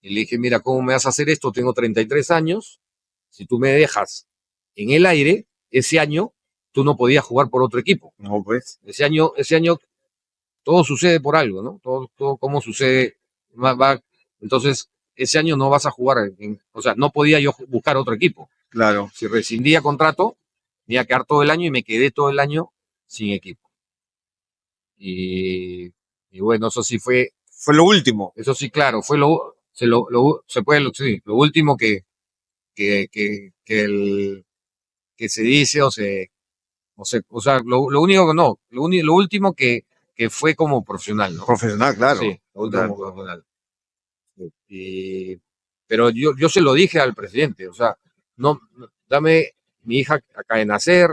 y le dije, mira, ¿cómo me vas a hacer esto? Tengo 33 años. Si tú me dejas en el aire, ese año tú no podías jugar por otro equipo. No, pues. Ese año todo sucede por algo, ¿no? Todo como sucede. Entonces, ese año no vas a jugar. O sea, no podía yo buscar otro equipo. Claro. Si rescindía contrato, me iba a quedar todo el año y me quedé todo el año sin equipo. Y bueno, eso sí fue. Fue lo último. Eso sí, claro, fue lo último que se dice o sea, lo único que no, lo último que fue como profesional, ¿no? Profesional, claro. Sí, lo último Claro. como profesional. Pero yo se lo dije al presidente, o sea, no, dame mi hija acaba de nacer,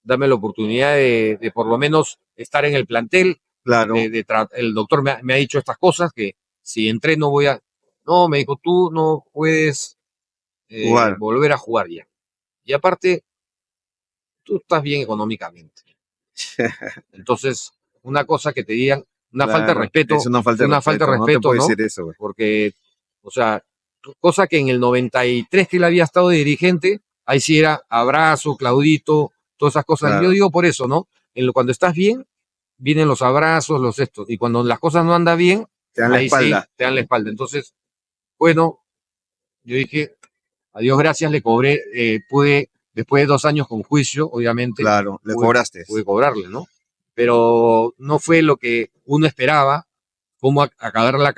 dame la oportunidad de por lo menos estar en el plantel. Claro. El doctor me ha dicho estas cosas, que si entreno no, me dijo, tú no puedes Jugar. volver a jugar ya. Y aparte, tú estás bien económicamente. Entonces, una cosa que te digan, una falta de Claro, respeto, es una falta de una falta de respeto, no te respeto, puede ¿no? decir eso, güey. Porque, o sea, cosa que en el 93 que él había estado de dirigente, ahí sí era abrazo, Claudito, todas esas cosas. Claro. Yo digo por eso, ¿no? Cuando estás bien, vienen los abrazos, los estos. Y cuando las cosas no andan bien, Te dan la ahí espalda. sí te dan la espalda. Entonces, bueno, yo dije, a Dios gracias, le cobré, pude, después de 2 años con juicio, obviamente, Claro, le pude, cobraste. pude cobrarle, ¿no? Pero no fue lo que uno esperaba, cómo acabar la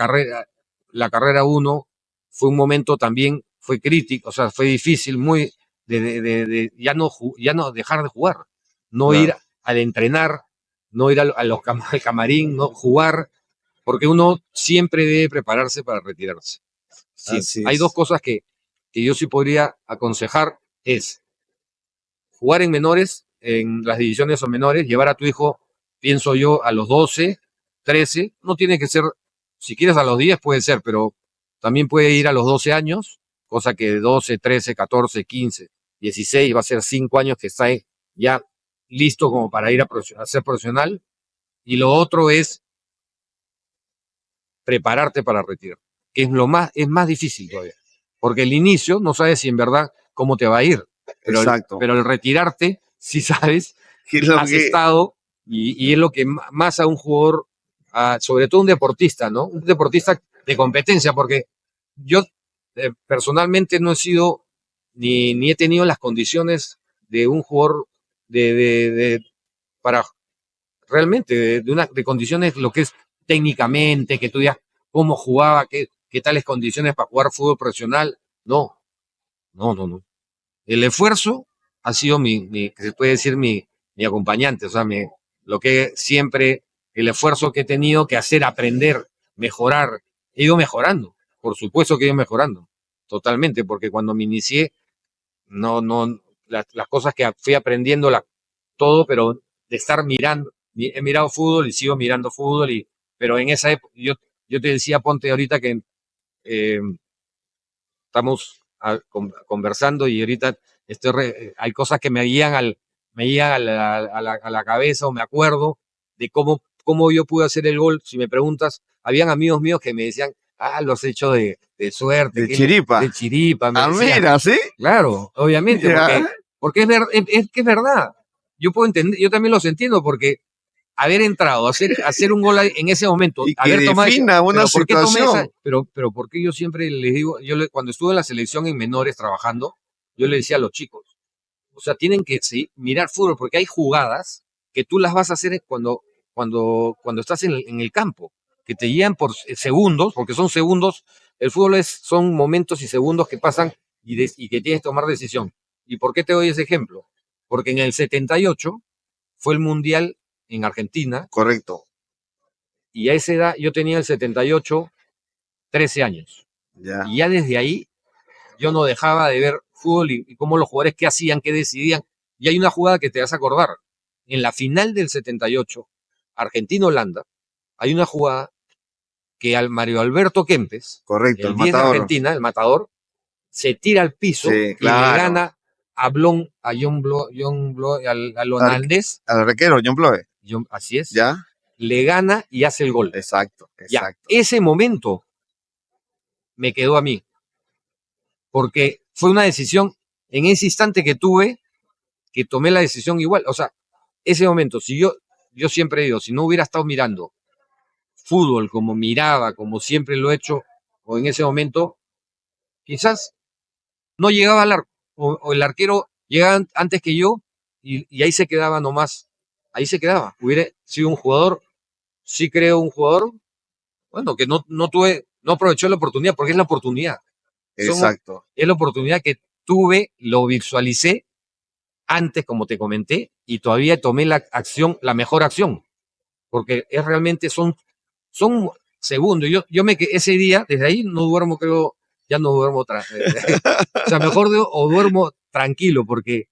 carrera uno, fue un momento también, fue crítico, o sea, fue difícil, muy, de ya no dejar de jugar, no ir Claro. al entrenar, no ir al camarín, no jugar, porque uno siempre debe prepararse para retirarse. Siempre. Así Hay dos es. cosas que yo sí podría aconsejar, es jugar en menores, en las divisiones o menores, llevar a tu hijo, pienso yo, a los 12, 13, no tiene que ser, si quieres a los 10 puede ser, pero también puede ir a los 12 años, cosa que 12, 13, 14, 15, 16, va a ser 5 años que está ya listo como para ir a ser profesional. Y lo otro es prepararte para retirar, que es más difícil todavía, porque el inicio no sabes si en verdad cómo te va a ir, Exacto. pero el retirarte sí sabes, ¿Qué es lo has que- estado y es lo que más a un jugador, sobre todo un deportista, ¿no? Un deportista de competencia, porque yo personalmente no he sido ni he tenido las condiciones de un jugador para realmente de condiciones, lo que es técnicamente, que tú digas cómo jugaba, qué tales condiciones para jugar fútbol profesional. No, no. El esfuerzo ha sido que se puede decir mi acompañante, o sea, lo que siempre, el esfuerzo que he tenido que hacer, aprender, mejorar, he ido mejorando, por supuesto que he ido mejorando, totalmente, porque cuando me inicié, no, las cosas que fui aprendiendo, todo, pero de estar mirando, he mirado fútbol y sigo mirando fútbol, pero en esa época, yo te decía, ponte ahorita que eh, estamos conversando y ahorita hay cosas que me guían a la cabeza o me acuerdo de cómo yo pude hacer el gol. Si me preguntas, habían amigos míos que me decían, lo has hecho de suerte, De chiripa. de chiripa, me decían. Mira, ¿sí? Claro, obviamente, Ya. porque es que es verdad. Yo puedo entender, yo también los entiendo, porque haber entrado, hacer un gol en ese momento, Y que haber tomado defina una pero ¿por qué tomé situación. pero ¿por qué yo siempre les digo, cuando estuve en la selección en menores trabajando, yo le decía a los chicos, o sea, tienen que mirar fútbol, porque hay jugadas que tú las vas a hacer cuando estás en el campo, que te guían por segundos, porque son segundos, el fútbol son momentos y segundos que pasan y que tienes que tomar decisión. ¿Y por qué te doy ese ejemplo? Porque en el 78 fue el Mundial en Argentina, Correcto. y a esa edad yo tenía el 78, 13 años. Ya. Y ya desde ahí yo no dejaba de ver fútbol y cómo los jugadores qué hacían, qué decidían. Y hay una jugada que te vas a acordar. En la final del 78, Argentina-Holanda, hay una jugada que al Mario Alberto Kempes, Correcto, el el 10 de matador. Argentina, el matador, se tira al piso Sí, y le claro. gana a al holandés. Al arquero, John Ploe. Así es. ¿Ya? Le gana y hace el gol. Exacto, Ya, exacto. ese momento me quedó a mí, porque fue una decisión en ese instante que tuve, que tomé la decisión igual. O sea, ese momento, si yo siempre digo, si no hubiera estado mirando fútbol como miraba, como siempre lo he hecho, o en ese momento, quizás no llegaba al arco, o el arquero llegaba antes que yo, y ahí se quedaba nomás, ahí se quedaba. Hubiera sido un jugador, sí creo un jugador, bueno, que no aprovechó la oportunidad, porque es la oportunidad. Exacto. Es la oportunidad que tuve, lo visualicé antes, como te comenté, y todavía tomé la mejor acción, porque es realmente son segundos. Ese día, desde ahí no duermo, creo, ya no duermo o sea, o duermo tranquilo, porque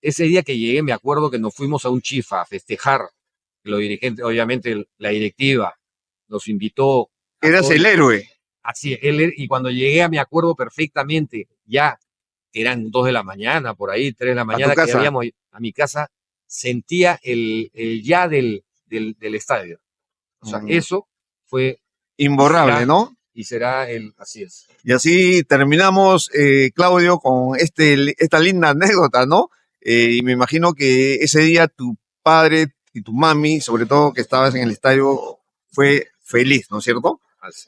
ese día que llegué, me acuerdo que nos fuimos a un chifa a festejar, los dirigentes, obviamente la directiva nos invitó. Eras el héroe. Así, y cuando llegué me acuerdo perfectamente, ya eran 2 de la mañana, por ahí, 3 de la mañana, que casa? habíamos a mi casa, sentía el ya del estadio. O sea, eso fue Imborrable, será- ¿no? y será así es. Y así terminamos, Claudio, con esta linda anécdota, ¿no? Y me imagino que ese día tu padre y tu mami, sobre todo que estabas en el estadio, fue feliz, ¿no es cierto?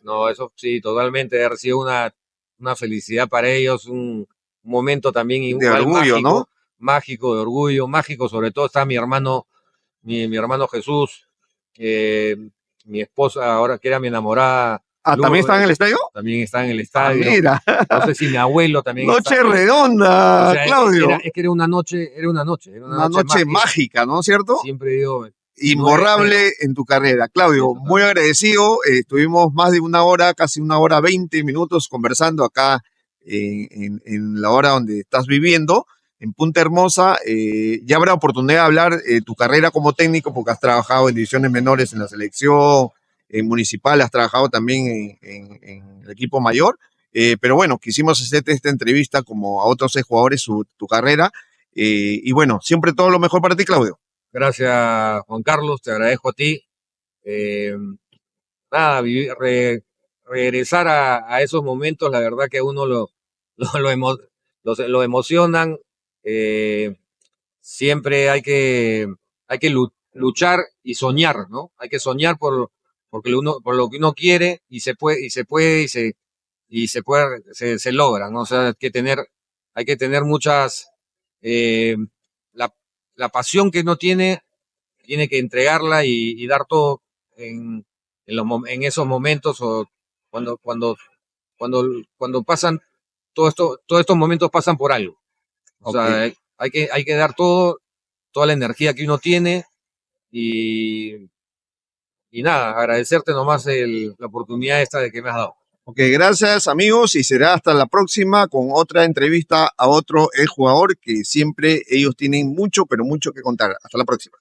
No, eso sí, totalmente, ha sido una felicidad para ellos, un momento también De igual orgullo, ¿no? mágico, de orgullo, mágico, sobre todo está mi hermano, mi hermano Jesús, mi esposa, ahora que era mi enamorada, Ah, ¿también está en el estadio? también está en el Ah, estadio. mira, No sé si mi abuelo también noche está. O redonda, sea, Claudio. es que era una noche, Una noche mágica, ¿no es cierto? Siempre digo, Imborrable en tu carrera. Claudio, Sí, muy agradecido. Estuvimos más de una hora, casi 1 hora 20 minutos conversando acá en la hora donde estás viviendo, en Punta Hermosa. Ya habrá oportunidad de hablar tu carrera como técnico, porque has trabajado en divisiones menores en la selección, en municipal, has trabajado también en el equipo mayor. Pero bueno, quisimos hacerte esta entrevista como a otros 6 jugadores, tu carrera. Y bueno, siempre todo lo mejor para ti, Claudio. gracias, Juan Carlos, te agradezco a ti. Nada, regresar a esos momentos, la verdad que a uno lo emocionan. eh, Siempre hay que luchar y soñar, ¿no? Hay que soñar por lo que uno quiere y se puede, se logra, ¿no? O sea, hay que tener muchas, eh, la, la pasión que uno tiene que entregarla y dar todo en esos momentos o cuando, cuando, cuando pasan, todos estos momentos pasan por algo. O sea, hay que dar todo, toda la energía que uno tiene y, y nada, agradecerte nomás la oportunidad esta de que me has dado. Ok, gracias amigos y será hasta la próxima con otra entrevista a otro jugador que siempre ellos tienen mucho, pero mucho que contar. Hasta la próxima.